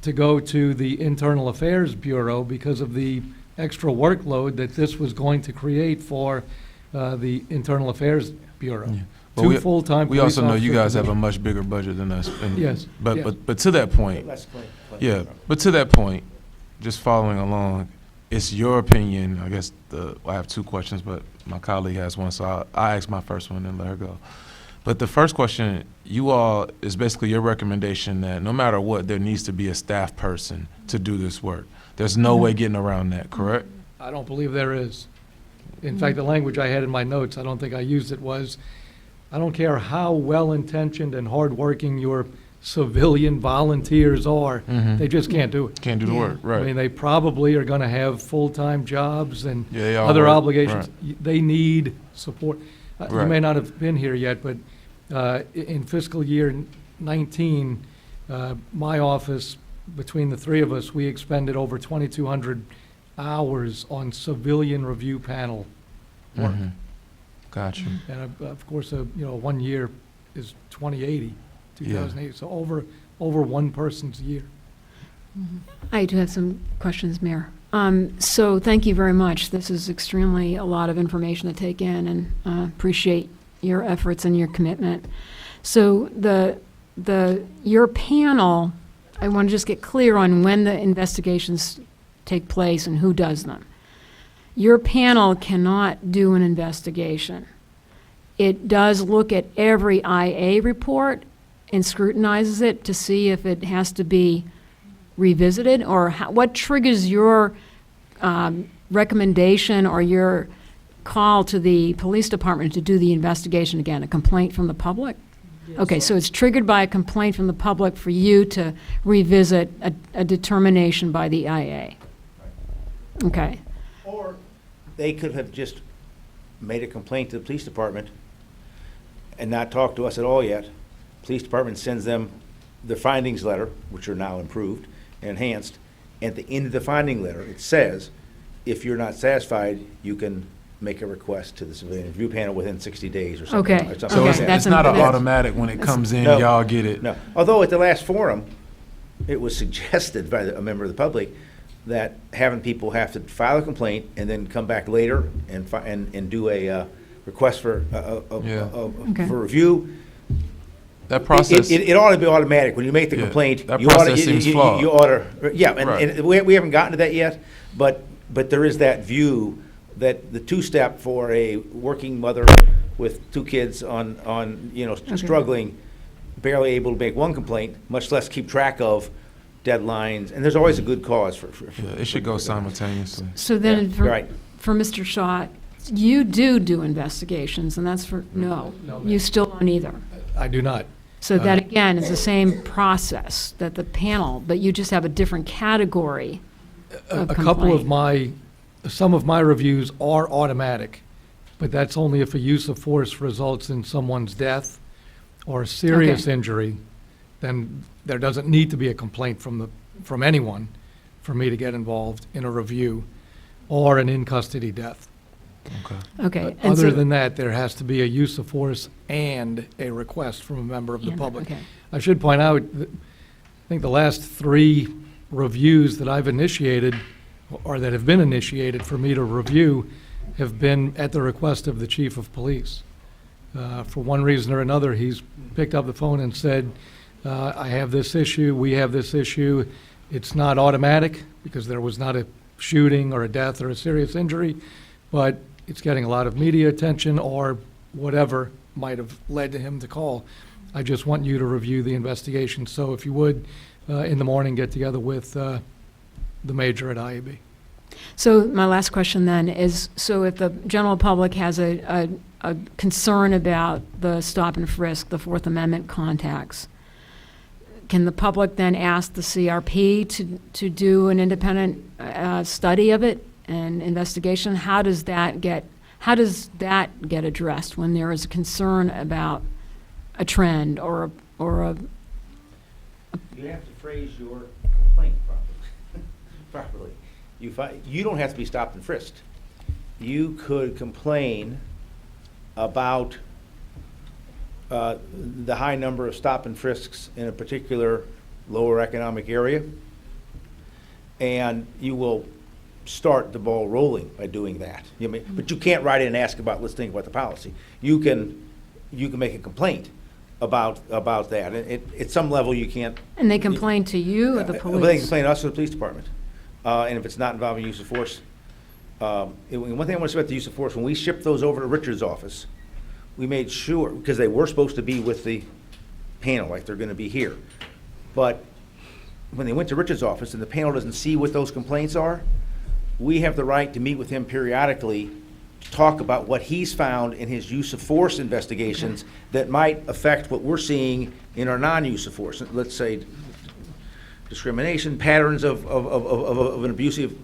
to go to the Internal Affairs Bureau because of the extra workload that this was going to create for the Internal Affairs Bureau. Yeah. But 2 full-time We police also know you officer guys have a positions. much bigger budget than us. and- Yes, yes. But to that point, Less yeah, but to that point, just following along, it's your opinion, I guess I have 2 questions, but my colleague has one, so I'll ask my first one and let her go. But the first question, is basically your recommendation that no matter what, there needs to be a staff person to do this work. There's no way getting around that, correct? I don't believe there is. In fact, the language I had in my notes, I don't think I used it, was, I don't care how well-intentioned and hardworking your civilian volunteers are, Mhm. they just can't do it. Can't do the work, I mean, right? they probably are gonna have full-time jobs and Yeah, they all other work, obligations. They need support. You Right. may not have been here yet, but in fiscal year 19, my office, between the 3 of us, we expended over 2,200 hours on civilian review panel work. Mhm. Gotcha. And of course, 1 year is 2080, Yeah. 2080, so over one person's year. I do have some questions, Mayor. So thank you very much. This is extremely a lot of information to take in, and appreciate your efforts and your commitment. So your panel, I want to just get clear on when the investigations take place and who does them. Your panel cannot do an investigation. It does look at every IA report and scrutinizes it to see if it has to be revisited, or what triggers your recommendation or your call to the police department to do the investigation again? A complaint from the public? Okay, so it's triggered by a complaint from the public for you to revisit a determination by the IA? Okay. Or they could have just made a complaint to the police department and not talked to us at all yet. Police department sends them the findings letter, which are now improved and enhanced. At the end of the finding letter, it says, if you're not satisfied, you can make a request to the civilian review panel within 60 days or something. Okay. Or something So like it's that. That's not an that's- automatic when it comes in, No. y'all get it. No, although at the last forum, it was suggested by a member of the public that having people have to file a complaint and then come back later and do a request for Yeah. Okay. for review. That process, It ought to be automatic. When you make the Yeah, complaint, that you ought to, process seems you flawed. ought to, yeah, Right. and we haven't gotten to that yet, but there is that view that the 2-step for a working mother with 2 kids struggling, barely able to make one complaint, much less keep track of deadlines, and there's always a good cause for. yeah, it should go simultaneously. So then, Yeah, right. for Mr. Shaw, you do investigations, and that's for, no, No, ma'am. you still don't either. I do not. So that, again, is the same process that the panel, but you just have a different category of A couple of complaint. some of my reviews are automatic, but that's only if a use of force results in someone's death or a serious Okay. injury, then there doesn't need to be a complaint from anyone for me to get involved in a review or an in-custody death. Okay. Okay. But and other so- than that, there has to be a use of force and a request from a member of the and- public. Okay. I should point out, that I think the last 3 reviews that I've initiated, or that have been initiated for me to review, have been at the request of the chief of police. For one reason or another, he's picked up the phone and said, I have this issue, we have this issue. It's not automatic because there was not a shooting or a death or a serious injury, but it's getting a lot of media attention or whatever might have led to him to call. I just want you to review the investigation. So if you would, in the morning, get together with the major at IAB. So my last question then is, so if the general public has a concern about the stop and frisk, the Fourth Amendment contacts, can the public then ask the CRP to do an independent study of it and investigation? How does that get addressed when there is a concern about a trend or a You have to phrase your complaint properly. You don't have to be stopped and frisked. You could complain about the high number of stop and frisks in a particular lower economic area, and you will start the ball rolling by doing that. But you can't write in and ask about, let's think about the policy. You can make a complaint about that. At some level, you can't. And they complain to you or the They police? complain to us or the police department. And if it's not involving use of force. One thing I want to say about the use of force, when we shipped those over to Richard's office, we made sure, because they were supposed to be with the panel, like they're going to be here. But when they went to Richard's office and the panel doesn't see what those complaints are, we have the right to meet with him periodically to talk about what he's found in his use of force investigations that might affect what we're seeing in our non-use of force. Let's say discrimination, patterns of an abusive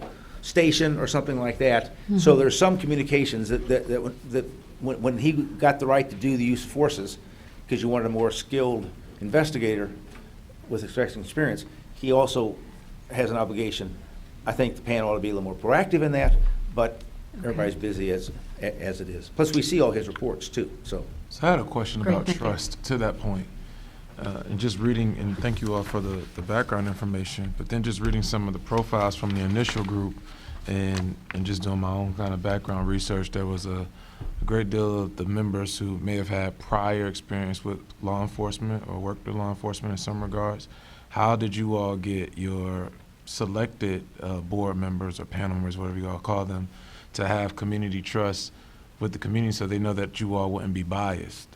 station or something like that. So there's some communications that when he got the right to do the use of forces, because you wanted a more skilled investigator with experience, he also has an obligation. I think the panel ought to be a little more proactive in that, but everybody's busy as it is. Plus, we see all his reports too, so. So I had a question Great, about thank you. trust to that point. And just reading, and thank you all for the background information, but then just reading some of the profiles from the initial group and just doing my own kind of background research, there was a great deal of the members who may have had prior experience with law enforcement or worked with law enforcement in some regards. How did you all get your selected board members or panel members, whatever you all call them, to have community trust with the community so they know that you all wouldn't be biased?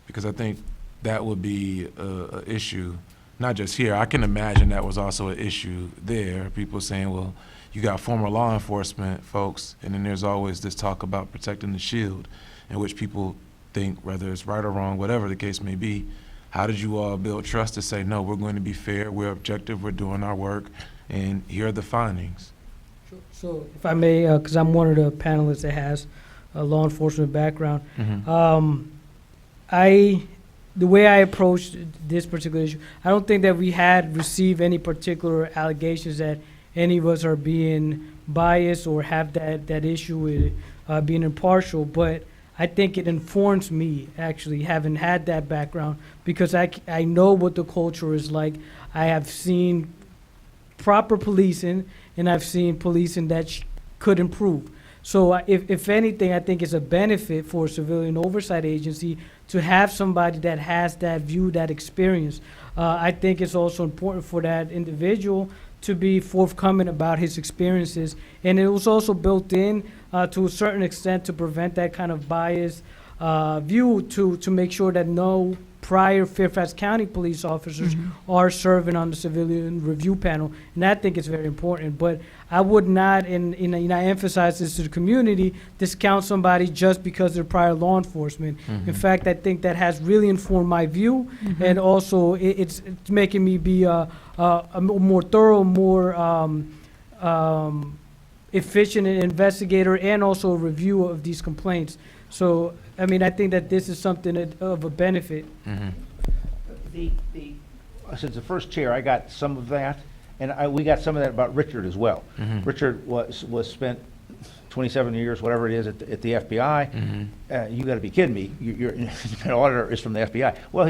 Because I think that would be a issue, not just here. I can imagine that was also an issue there. People saying, well, you got former law enforcement folks, and then there's always this talk about protecting the shield, in which people think, whether it's right or wrong, whatever the case may be, how did you all build trust to say, no, we're going to be fair, we're objective, we're doing our work, and here are the findings? So if I may, because I'm one of the panelists that has a law enforcement background, the way I approached this particular issue, I don't think that we had received any particular allegations that any of us are being biased or have that issue with being impartial, but I think it informs me, actually, having had that background, because I know what the culture is like. I have seen proper policing, and I've seen policing that could improve. So if anything, I think it's a benefit for a civilian oversight agency to have somebody that has that view, that experience. I think it's also important for that individual to be forthcoming about his experiences. And it was also built in to a certain extent to prevent that kind of biased view, to make sure that no prior Fairfax County police officers are serving on the civilian review panel. And I think it's very important. But I would not, and I emphasize this to the community, discount somebody just because they're prior law enforcement. In fact, I think that has really informed my view, and also it's making me be a more thorough, more efficient investigator, and also a review of these complaints. So, I mean, I think that this is something of a benefit. Since the first chair, I got some of that, and we got some of that about Richard as well. Richard was spent 27 years, whatever it is, at the FBI. You got to be kidding me. An auditor is from the FBI. Well,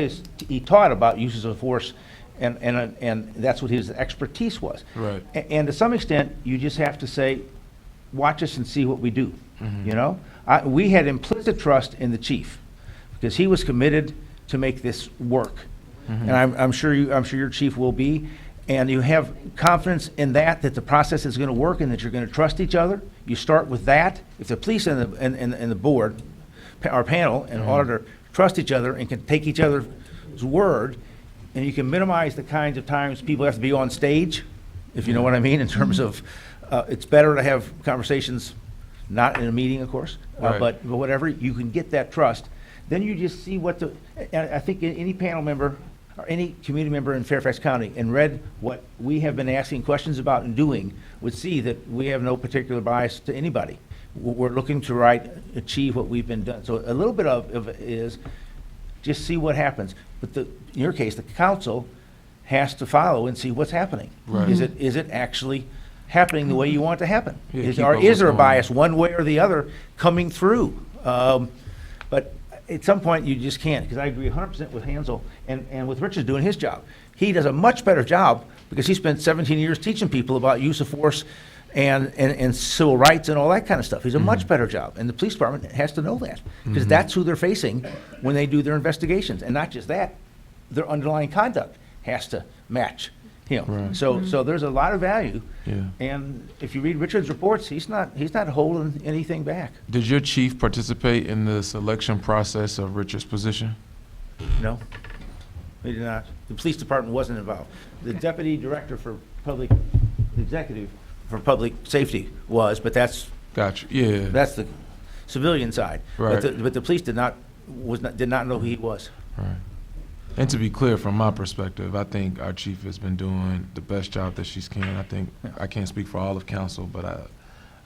he taught about uses of force, and that's what his expertise was. Right. And to some extent, you just have to say, watch us and see what we do. You know, we had implicit trust in the chief because he was committed to make this work. And I'm sure your chief will be. And you have confidence in that the process is going to work and that you're going to trust each other. You start with that. If the police and the board, our panel and auditor trust each other and can take each other's word, and you can minimize the kinds of times people have to be on stage, if you know what I mean, in terms of, it's better to have conversations, not in a meeting, of course, Right. but whatever, you can get that trust. Then you just see and I think any panel member or any community member in Fairfax County and read what we have been asking questions about and doing would see that we have no particular bias to anybody. We're looking to achieve what we've been done. So a little bit of it is just see what happens. But in your case, the council has to follow and see what's happening. Right. Is it actually happening the way you want it to happen? Yeah, Is keep up there what's a going on. bias one way or the other coming through? But at some point, you just can't, because I agree 100% with Hansel and with Richard doing his job. He does a much better job because he spent 17 years teaching people about use of force and civil rights and all that kind of stuff. He's a much better job, and the police department has to know that, because that's who they're facing when they do their investigations. And not just that, their underlying conduct has to match him. Right. So there's a lot of value, Yeah. and if you read Richard's reports, he's not holding anything back. Did your chief participate in the selection process of Richard's position? No, he did not. The police department wasn't involved. The deputy director for the executive for public safety was, but that's Gotcha. Yeah. the civilian side. Right. But the police did not know who he was. Right. And to be clear, from my perspective, I think our chief has been doing the best job that she's can. I think, I can't speak for all of council, but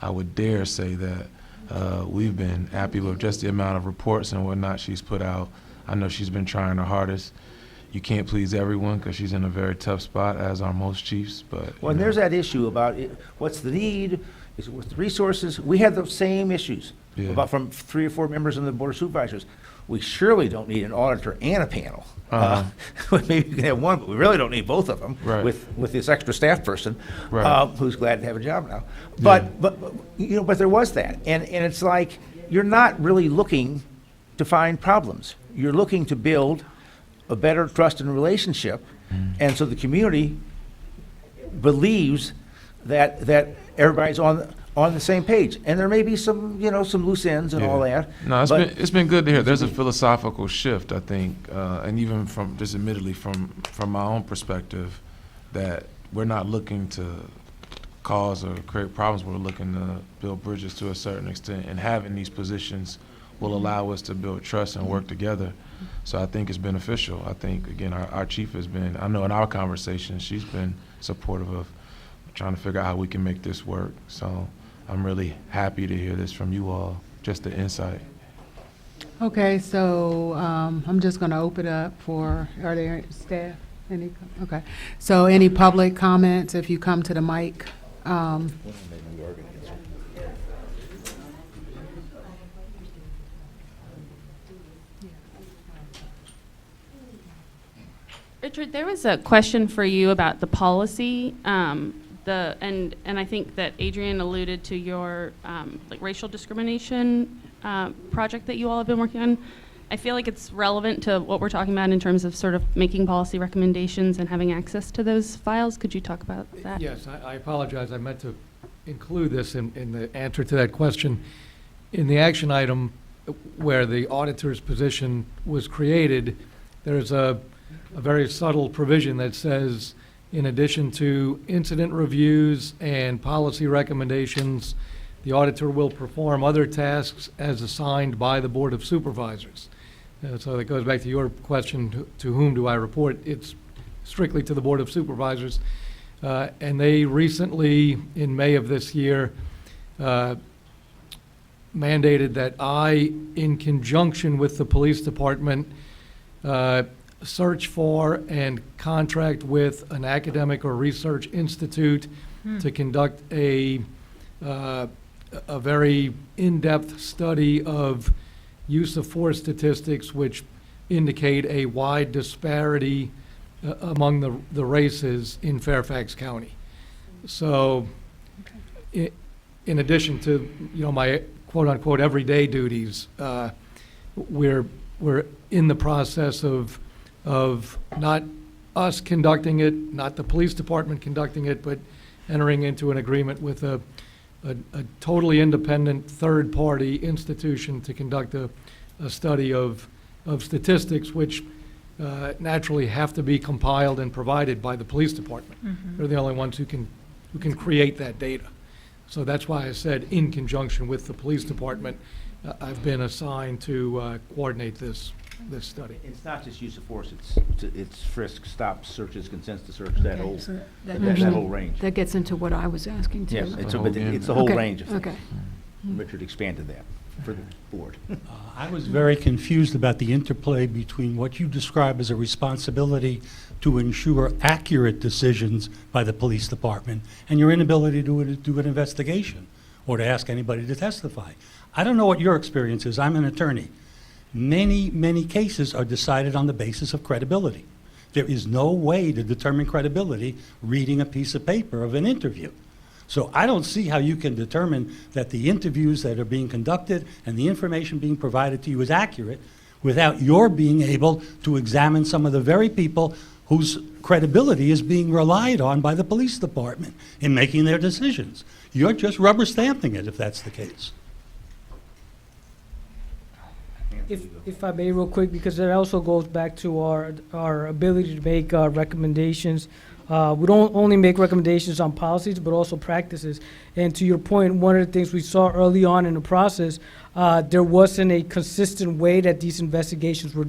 I would dare say that we've been happy with just the amount of reports and whatnot she's put out. I know she's been trying her hardest. You can't please everyone because she's in a very tough spot, as are most chiefs, but. Well, and there's that issue about what's the need, is it what's the resources? We had those same issues Yeah. from 3 or 4 members on the Board of Supervisors. We surely don't need an auditor and a panel. Maybe you can have one, but we really don't need both of them Right. with this extra staff person Right. who's glad to have a job now. But there was that, and it's like you're not really looking to find problems. You're looking to build a better trust and relationship, and so the community believes that everybody's on the same page. And there may be some loose ends and all that. No, but it's been good to hear. There's a philosophical shift, I think, and even from just admittedly from my own perspective, that we're not looking to cause or create problems. We're looking to build bridges to a certain extent, and having these positions will allow us to build trust and work together. So I think it's beneficial. I think, again, our chief has been, I know in our conversations, she's been supportive of trying to figure out how we can make this work. So I'm really happy to hear this from you all, just the insight. Okay, so I'm just going to open up are there staff? Okay, so any public comments if you come to the mic? Richard, there was a question for you about the policy, and I think that Adrian alluded to your racial discrimination project that you all have been working on. I feel like it's relevant to what we're talking about in terms of sort of making policy recommendations and having access to those files. Could you talk about that? Yes, I apologize. I meant to include this in the answer to that question. In the action item where the auditor's position was created, there's a very subtle provision that says, in addition to incident reviews and policy recommendations, the auditor will perform other tasks as assigned by the Board of Supervisors. So that goes back to your question, to whom do I report? It's strictly to the Board of Supervisors. And they recently, in May of this year, mandated that I, in conjunction with the police department, search for and contract with an academic or research institute to conduct a very in-depth study of use of force statistics, which indicate a wide disparity among the races in Fairfax County. So, in addition to my quote-unquote everyday duties, we're we're in the process of not us conducting it, not the police department conducting it, but entering into an agreement with a totally independent third-party institution to conduct a study of statistics, which naturally have to be compiled and provided by the police department. They're the only ones who can create that data. So that's why I said, in conjunction with the police department, I've been assigned to coordinate this study. It's not just use of force, it's frisk, stop, searches, consents to search, that Okay, whole, so that actually- whole range. That gets into what I was asking too. Yes, it's the whole range of things. Richard expanded that for the board. I was very confused about the interplay between what you describe as a responsibility to ensure accurate decisions by the police department and your inability to do an investigation or to ask anybody to testify. I don't know what your experience is. I'm an attorney. Many, many cases are decided on the basis of credibility. There is no way to determine credibility reading a piece of paper of an interview. So I don't see how you can determine that the interviews that are being conducted and the information being provided to you is accurate without your being able to examine some of the very people whose credibility is being relied on by the police department in making their decisions. You're just rubber stamping it if that's the case. If I may, real quick, because that also goes back to our ability to make recommendations. We don't only make recommendations on policies, but also practices. And to your point, one of the things we saw early on in the process, there wasn't a consistent way that these investigations were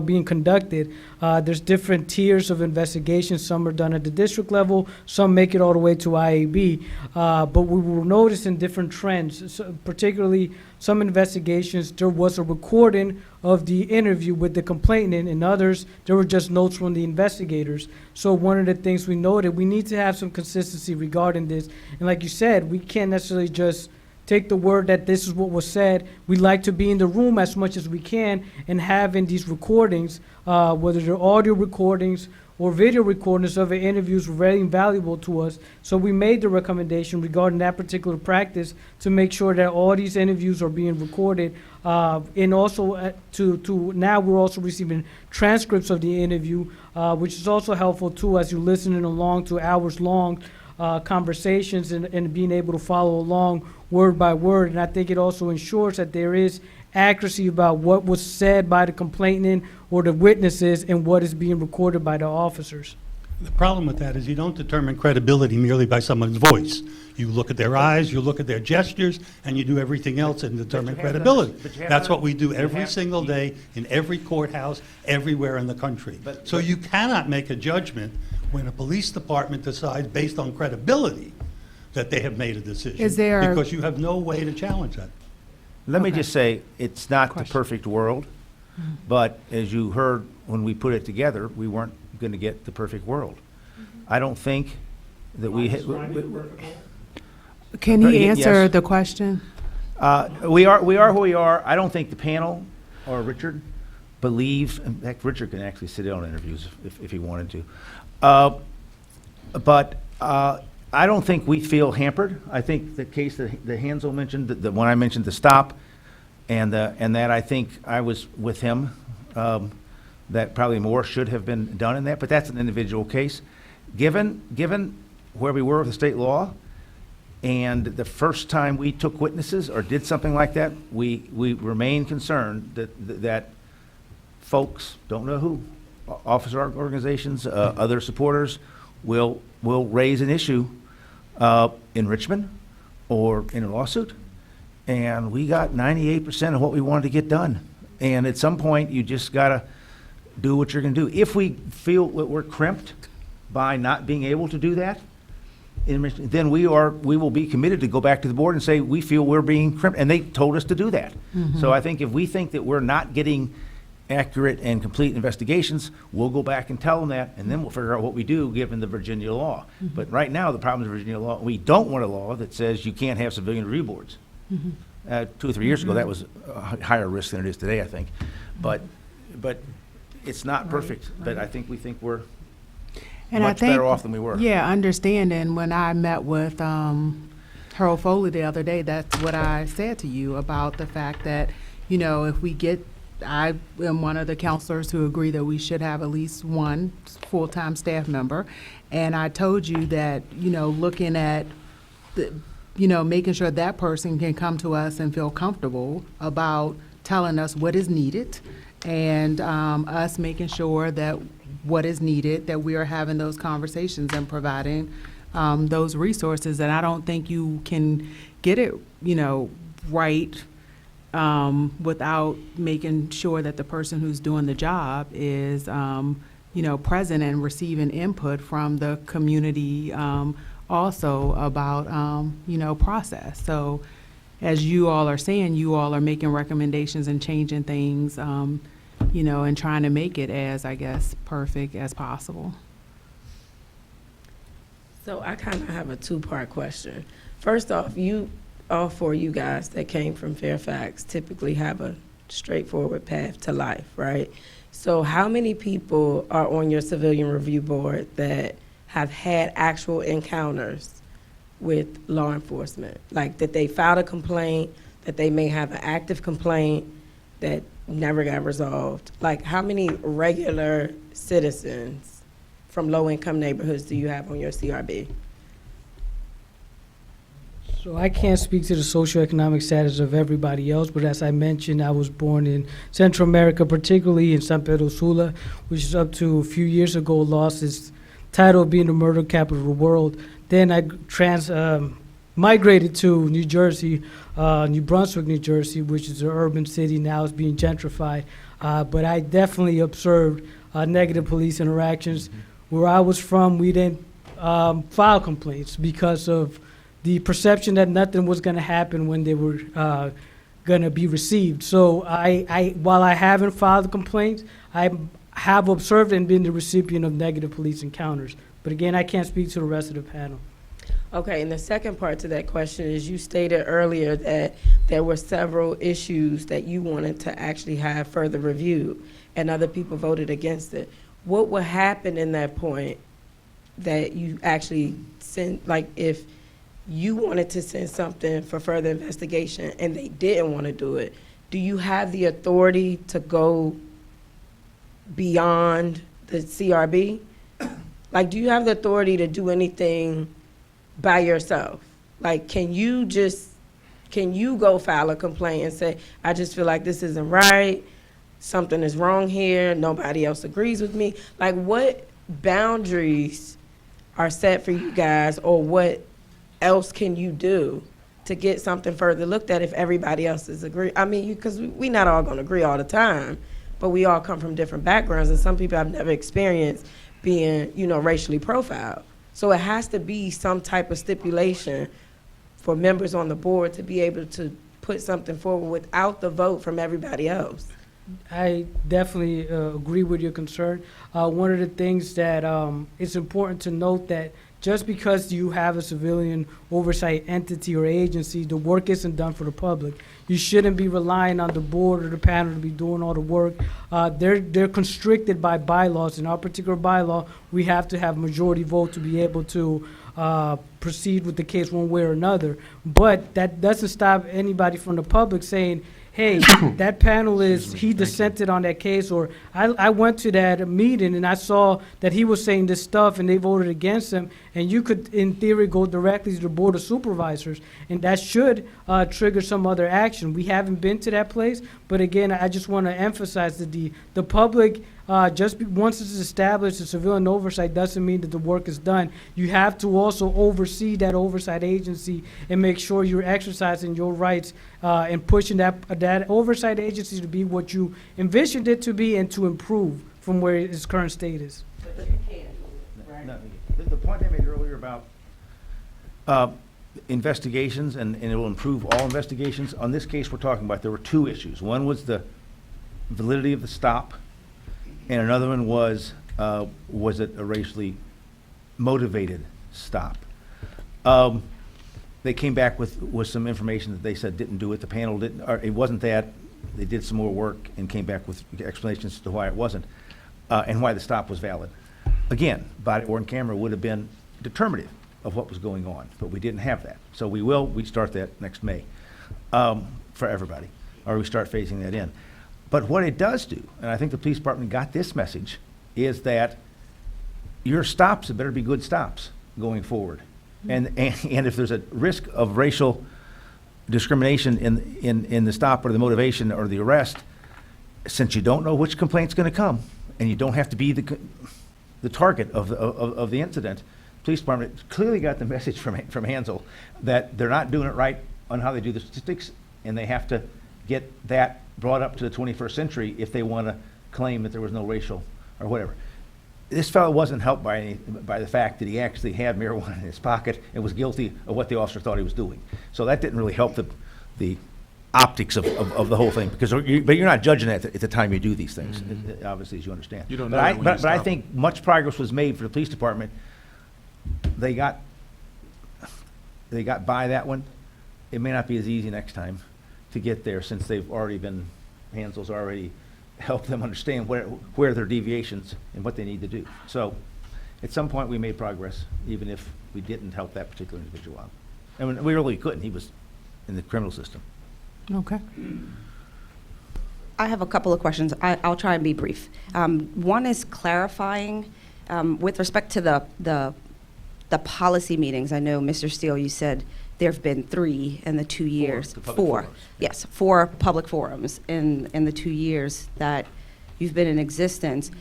being conducted. There's different tiers of investigations. Some are done at the district level, some make it all the way to IAB. But we were noticing different trends, so particularly some investigations, there was a recording of the interview with the complainant, and others, there were just notes from the investigators. So one of the things we noted, we need to have some consistency regarding this. And like you said, we can't necessarily just take the word that this is what was said. We like to be in the room as much as we can and having these recordings, whether they're audio recordings or video recordings of the interviews, were very invaluable to us. So we made the recommendation regarding that particular practice to make sure that all these interviews are being recorded. And also to now we're also receiving transcripts of the interview, which is also helpful too as you're listening along to hours-long conversations and being able to follow along word by word. And I think it also ensures that there is accuracy about what was said by the complainant or the witnesses and what is being recorded by the officers. The problem with that is you don't determine credibility merely by someone's voice. You look at their eyes, you look at their gestures, and you do everything else and determine credibility. That's what we do every single day in every courthouse, everywhere in the country. So you cannot make a judgment when a police department decides based on credibility that they have made a decision. Is there- Because you have no way to challenge that. Let me Okay. just say, it's not the Question. perfect world, but as you heard when we put it together, we weren't going to get the perfect world. I don't think that we. Can he Yes. answer the question? We are who we are. I don't think the panel or Richard believe, in fact, Richard can actually sit in on interviews if he wanted to. But I don't think we feel hampered. I think the case that Hansel mentioned, the one I mentioned, the stop, and that I think I was with him, that probably more should have been done in that, but that's an individual case. Given where we were with the state law, and the first time we took witnesses or did something like that, we remain concerned that folks, don't know who, officer organizations, other supporters, will raise an issue in Richmond or in a lawsuit. And we got 98% of what we wanted to get done. And at some point, you just gotta do what you're gonna do. If we feel that we're crimped by not being able to do that, then we will be committed to go back to the board and say, we feel we're being crimped, and they told us to do that. So I think if we think that we're not getting accurate and complete investigations, we'll go back and tell them that, and then we'll figure out what we do given the Virginia law. But right now, the problem is Virginia law, we don't want a law that says you can't have civilian review boards. 2 or 3 years ago, that was a higher risk than it is today, I think. But it's not perfect, but I think we're And I much think, better off than we were. Yeah, understanding when I met with Harold Foley the other day, that's what I said to you about the fact that, if we get I am one of the counselors who agree that we should have at least one full-time staff member. And I told you that, looking at making sure that person can come to us and feel comfortable about telling us what is needed, and us making sure that what is needed, that we are having those conversations and providing those resources. And I don't think you can get it, right without making sure that the person who's doing the job is, present and receiving input from the community also about, process. So as you all are saying, you all are making recommendations and changing things, and trying to make it as, I guess, perfect as possible. So I kind of have a two-part question. First off, all four of you guys that came from Fairfax typically have a straightforward path to life, right? So how many people are on your civilian review board that have had actual encounters with law enforcement? Like that they filed a complaint, that they may have an active complaint that never got resolved? Like how many regular citizens from low-income neighborhoods do you have on your CRB? So I can't speak to the socioeconomic status of everybody else, but as I mentioned, I was born in Central America, particularly in San Pedro Sula, which is up to a few years ago lost its title of being the murder capital of the world. Then I migrated to New Jersey, New Brunswick, New Jersey, which is an urban city now. It's being gentrified. But I definitely observed negative police interactions. Where I was from, we didn't file complaints because of the perception that nothing was going to happen when they were going to be received. So while I haven't filed complaints, I have observed and been the recipient of negative police encounters. But again, I can't speak to the rest of the panel. Okay, and the second part to that question is you stated earlier that there were several issues that you wanted to actually have further reviewed, and other people voted against it. What would happen in that point that you actually sent, like if you wanted to send something for further investigation and they didn't want to do it, do you have the authority to go beyond the CRB? Like, do you have the authority to do anything by yourself? Like, can you go file a complaint and say, I just feel like this isn't right, something is wrong here, nobody else agrees with me? Like, what boundaries are set for you guys, or what else can you do to get something further looked at if everybody else is agree? I mean, because we not all gonna agree all the time, but we all come from different backgrounds, and some people have never experienced being, racially profiled. So it has to be some type of stipulation for members on the board to be able to put something forward without the vote from everybody else. I definitely agree with your concern. One of the things that it's important to note that just because you have a civilian oversight entity or agency, the work isn't done for the public. You shouldn't be relying on the board or the panel to be doing all the work. They're constricted by bylaws. In our particular bylaw, we have to have majority vote to be able to proceed with the case one way or another. But that doesn't stop anybody from the public saying, hey, that panel he dissented on that case, or I went to that meeting and I saw that he was saying this stuff and they voted against him, and you could, in theory, go directly to the Board of Supervisors, and that should trigger some other action. We haven't been to that place, but again, I just want to emphasize that the public, once it's established, the civilian oversight doesn't mean that the work is done. You have to also oversee that oversight agency and make sure you're exercising your rights and pushing that oversight agency to be what you envisioned it to be and to improve from where its current state is. But you can't, right? No, the point I made earlier about investigations, and it will improve all investigations, on this case we're talking about, there were two issues. One was the validity of the stop, and another one was it a racially motivated stop? They came back with some information that they said didn't do it. The panel didn't, or it wasn't that. They did some more work and came back with explanations as to why it wasn't, and why the stop was valid. Again, body worn camera would have been determinative of what was going on, but we didn't have that. So we start that next May for everybody, or we start phasing that in. But what it does do, and I think the police department got this message, is that your stops had better be good stops going forward. And if there's a risk of racial discrimination in the stop or the motivation or the arrest, since you don't know which complaint's gonna come, and you don't have to be the target of the incident, police department clearly got the message from Hansel that they're not doing it right on how they do the statistics, and they have to get that brought up to the 21st century if they want to claim that there was no racial or whatever. This fellow wasn't helped by the fact that he actually had marijuana in his pocket and was guilty of what the officer thought he was doing. So that didn't really help the optics of the whole thing, but you're not judging that at the time you do these things, obviously, as you understand. You don't But know I, that when but you but I stop. think much progress was made for the police department. They got by that one. It may not be as easy next time to get there, since Hansel's already helped them understand where their deviations and what they need to do. So, at some point, we made progress, even if we didn't help that particular individual out. I mean, we really couldn't. He was in the criminal system. Okay. I have a couple of questions. I'll try and be brief. One is clarifying with respect to the policy meetings. I know, Mr. Steele, you said there have been 3 in the 2 years. the public 4. forums. Yes, 4 public forums in the 2 years that you've been in existence.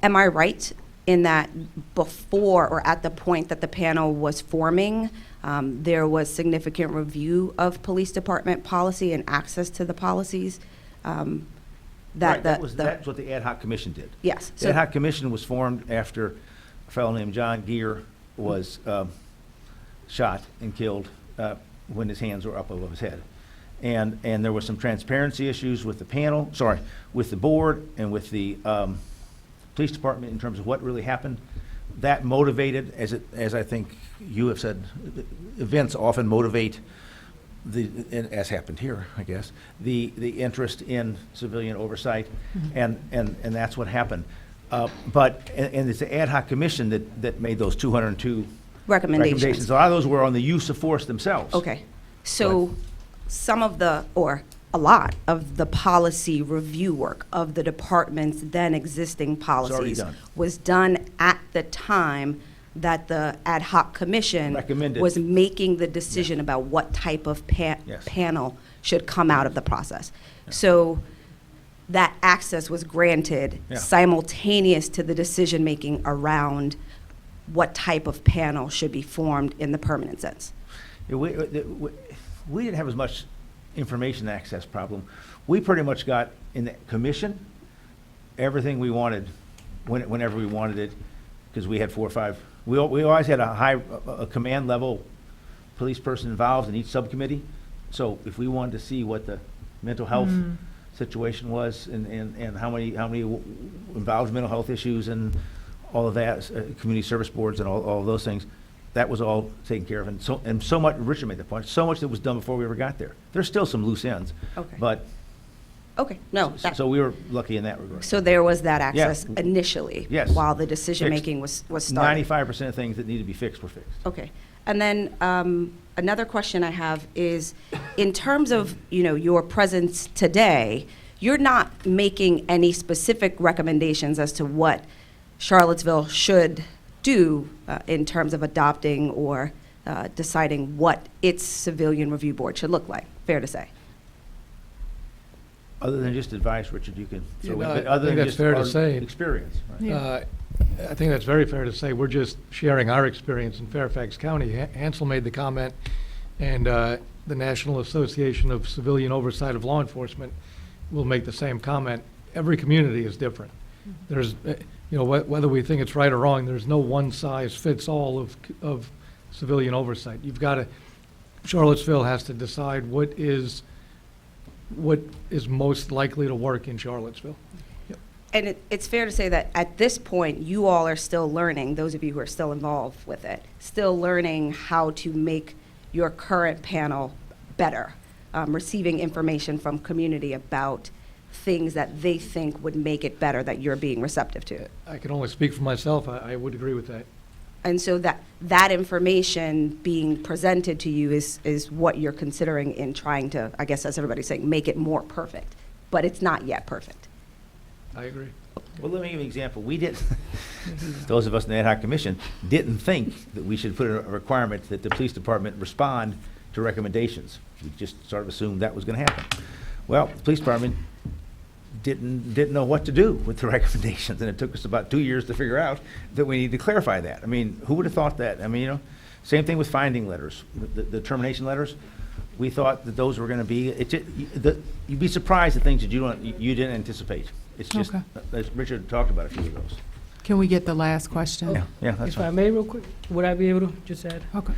Am I right in that before or at the point that the panel was forming, there was significant review of police department policy and access to the policies? Right, that's what the ad hoc commission did. Yes. The ad hoc commission was formed after a fellow named John Gear was shot and killed when his hands were up above his head. And there was some transparency issues with with the board and with the police department in terms of what really happened. That motivated, as I think you have said, events often motivate as happened here, I guess, the interest in civilian oversight, and that's what happened. But it's the ad hoc commission that made those 202 recommendations. A lot of those were on the use of force themselves. Okay. So some of a lot of the policy review work of the department's then existing policies done. was done at the time that the ad hoc commission Recommended. was making the decision about what type of Yes. panel should come out of the process. So that access was granted Yeah. simultaneous to the decision-making around what type of panel should be formed in the permanent sense. Yeah, we didn't have as much information access problem. We pretty much got in the commission everything we wanted whenever we wanted it, because we had 4 or 5. We always had a command level police person involved in each subcommittee. So if we wanted to see what the mental health situation was and how many involved mental health issues and all of that, community service boards and all of those things, that was all taken care of. And so much, Richard made the point, so much that was done before we ever got there. There's still some loose ends. Okay. But, Okay, no, so we were lucky in that regard. so there was that Yeah. access initially? Yes. While the decision-making was started? 95% of things that need to be fixed were fixed. Okay. And then another question I have is, in terms of, your presence today, you're not making any specific recommendations as to what Charlottesville should do in terms of adopting or deciding what its civilian review board should look like, fair to say? Other than just advice, Richard, you can Yeah, throw in, no, but I other think than that's just fair to our say. experience. Right? I think that's very fair to say. We're just sharing our experience in Fairfax County. Hansel made the comment, and the National Association of Civilian Oversight of Law Enforcement will make the same comment. Every community is different. There's, whether we think it's right or wrong, there's no one-size-fits-all of civilian oversight. Charlottesville has to decide what is most likely to work in Charlottesville. And it's fair to say that at this point, you all are still learning, those of you who are still involved with it, still learning how to make your current panel better, receiving information from community about things that they think would make it better that you're being receptive to. I can only speak for myself. I would agree with that. And so that information being presented to you is what you're considering in trying to, I guess as everybody's saying, make it more perfect but it's not yet perfect. I agree. Well, let me give you an example. We didn't, those of us in the ad hoc commission didn't think that we should put a requirement that the police department respond to recommendations. We just sort of assumed that was going to happen. Well, the police department didn't know what to do with the recommendations, and it took us about 2 years to figure out that we need to clarify that. I mean, who would have thought that? I mean, same thing with finding letters, the termination letters. We thought that those were going to be, you'd be surprised at things that you didn't anticipate. It's just, Okay. as Richard talked about a few of those. Can we get the last question? Yeah, that's If I fine. may real quick, would I be able to just add? Okay.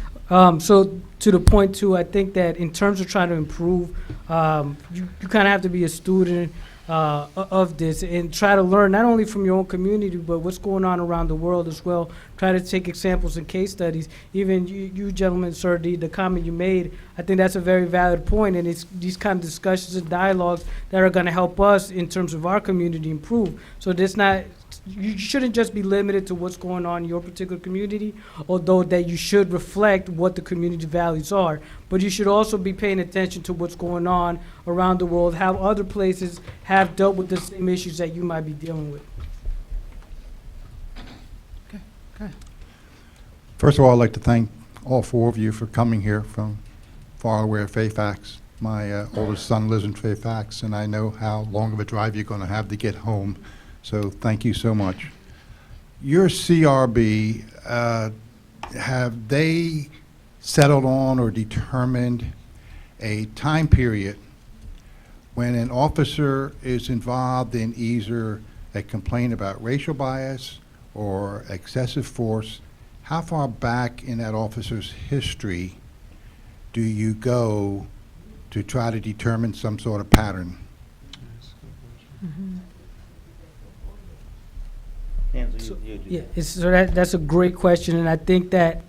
So to the point too, I think that in terms of trying to improve, you kind of have to be a student of this and try to learn not only from your own community, but what's going on around the world as well. Try to take examples and case studies. Even you gentlemen, sir, the comment you made, I think that's a very valid point, and it's these kind of discussions and dialogues that are going to help us in terms of our community improve. So this not, you shouldn't just be limited to what's going on in your particular community, although that you should reflect what the community values are. But you should also be paying attention to what's going on around the world, how other places have dealt with the same issues that you might be dealing with. Okay. First of all, I'd like to thank all four of you for coming here from far away Fairfax. My oldest son lives in Fairfax, and I know how long of a drive you're going to have to get home. So thank you so much. Your CRB, have they settled on or determined a time period when an officer is involved in either a complaint about racial bias or excessive force? How far back in that officer's history do you go to try to determine some sort of pattern? Yeah, that's a great question, and I think that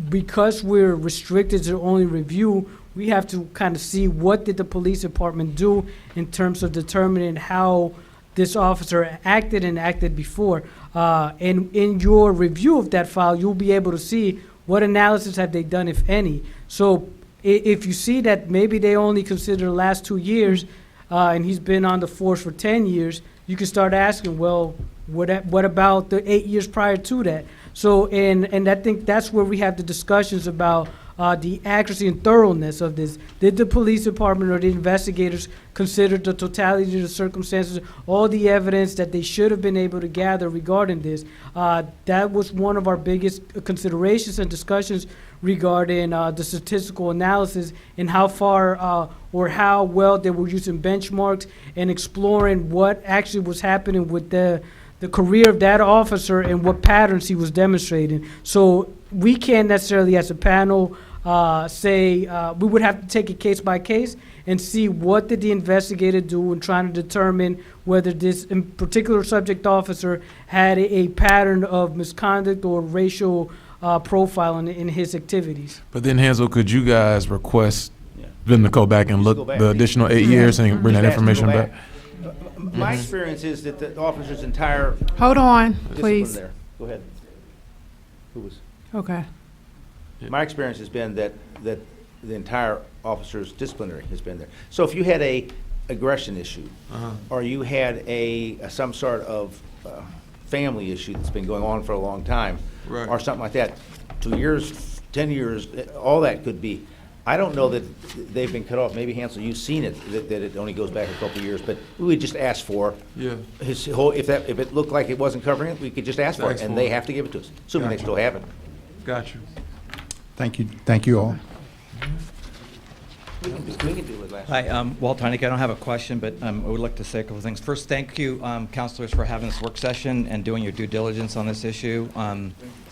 because we're restricted to only review, we have to kind of see what did the police department do in terms of determining how this officer acted before. And in your review of that file, you'll be able to see what analysis have they done, if any. So if you see that maybe they only consider the last 2 years, and he's been on the force for 10 years, you can start asking, well, what about the 8 years prior to that? So, and I think that's where we have the discussions about the accuracy and thoroughness of this. Did the police department or the investigators consider the totality of the circumstances, all the evidence that they should have been able to gather regarding this? That was one of our biggest considerations and discussions regarding the statistical analysis and how far or how well they were using benchmarks and exploring what actually was happening with the career of that officer and what patterns he was demonstrating. So we can't necessarily, as a panel, say we would have to take it case by case and see what did the investigator do in trying to determine whether this in particular subject officer had a pattern of misconduct or racial profile in his activities. But then, Hansel, could you guys request them to go back and Just look go back. the additional 8 years and bring that Just ask them to information go back? My experience is that the officer's entire Hold on, discipline please. there. Go ahead. Who was? Okay. My experience has been that the entire officer's disciplinary has been there. So if you had a aggression issue, or you had some sort of family issue that's been going on for a long time, Right. or something like that, 2 years, 10 years, all that could be. I don't know that they've been cut off. Maybe, Hansel, you've seen it, that it only goes back a couple of years, but we would just ask for Yeah. his whole, if it looked like it wasn't covering it, we could just ask for it, Ask and for they it. have to give it to us, assuming they Gotcha. still have it. Got you. Thank you all. We can do it last. Hi, Walt Heineck. I don't have a question, but I would like to say a couple things. First, thank you, counselors, for having this work session and doing your due diligence on this issue.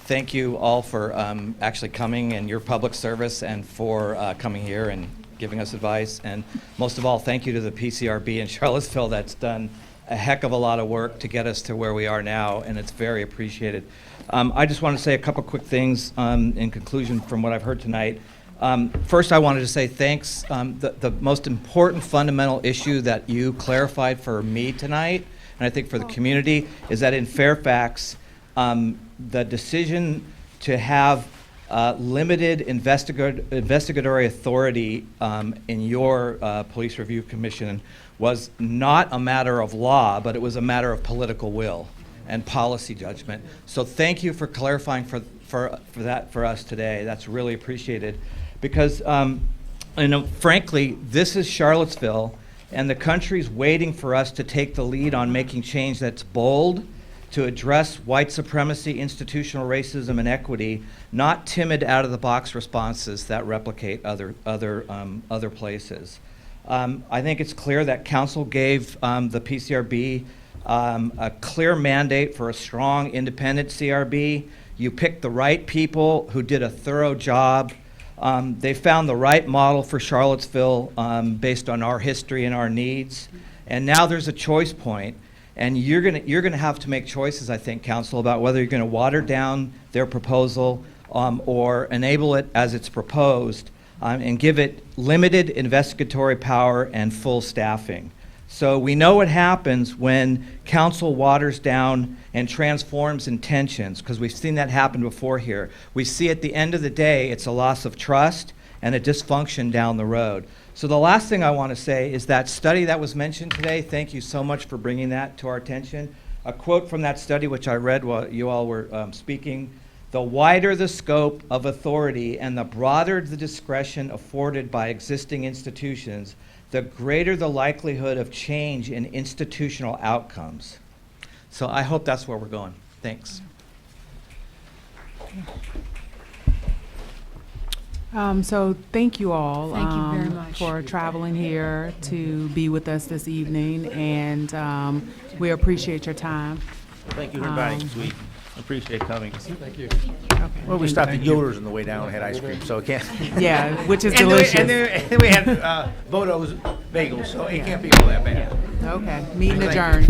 Thank you all for actually coming and your public service and for coming here and giving us advice. And most of all, thank you to the PCRB in Charlottesville that's done a heck of a lot of work to get us to where we are now, and it's very appreciated. I just want to say a couple quick things in conclusion from what I've heard tonight. First, I wanted to say thanks. The most important fundamental issue that you clarified for me tonight, and I think for the community, is that in Fairfax, the decision to have limited investigatory authority in your Police Review Commission was not a matter of law, but it was a matter of political will and policy judgment. So thank you for clarifying for that for us today. That's really appreciated, because frankly, this is Charlottesville, and the country's waiting for us to take the lead on making change that's bold, to address white supremacy, institutional racism, and equity, not timid out-of-the-box responses that replicate other places. I think it's clear that Council gave the PCRB a clear mandate for a strong, independent CRB. You picked the right people who did a thorough job. They found the right model for Charlottesville based on our history and our needs. And now there's a choice point. And you're gonna have to make choices, I think, Council, about whether you're gonna water down their proposal or enable it as it's proposed and give it limited investigatory power and full staffing. So we know what happens when Council waters down and transforms intentions, because we've seen that happen before here. We see at the end of the day, it's a loss of trust and a dysfunction down the road. So the last thing I want to say is that study that was mentioned today, thank you so much for bringing that to our attention. A quote from that study, which I read while you all were speaking: "The wider the scope of authority and the broader the discretion afforded by existing institutions, the greater the likelihood of change in institutional outcomes." So I hope that's where we're going. Thanks. So thank you all. Thank you very much. For traveling here to be with us this evening, and we appreciate your time. Thank you for inviting us. We appreciate coming. Thank you. Well, we stopped at Yoder's on the way down and had ice cream, so it can't. Yeah, which is And delicious. then we had Bodo's bagels, so it can't be all that bad. Okay, meeting adjourned.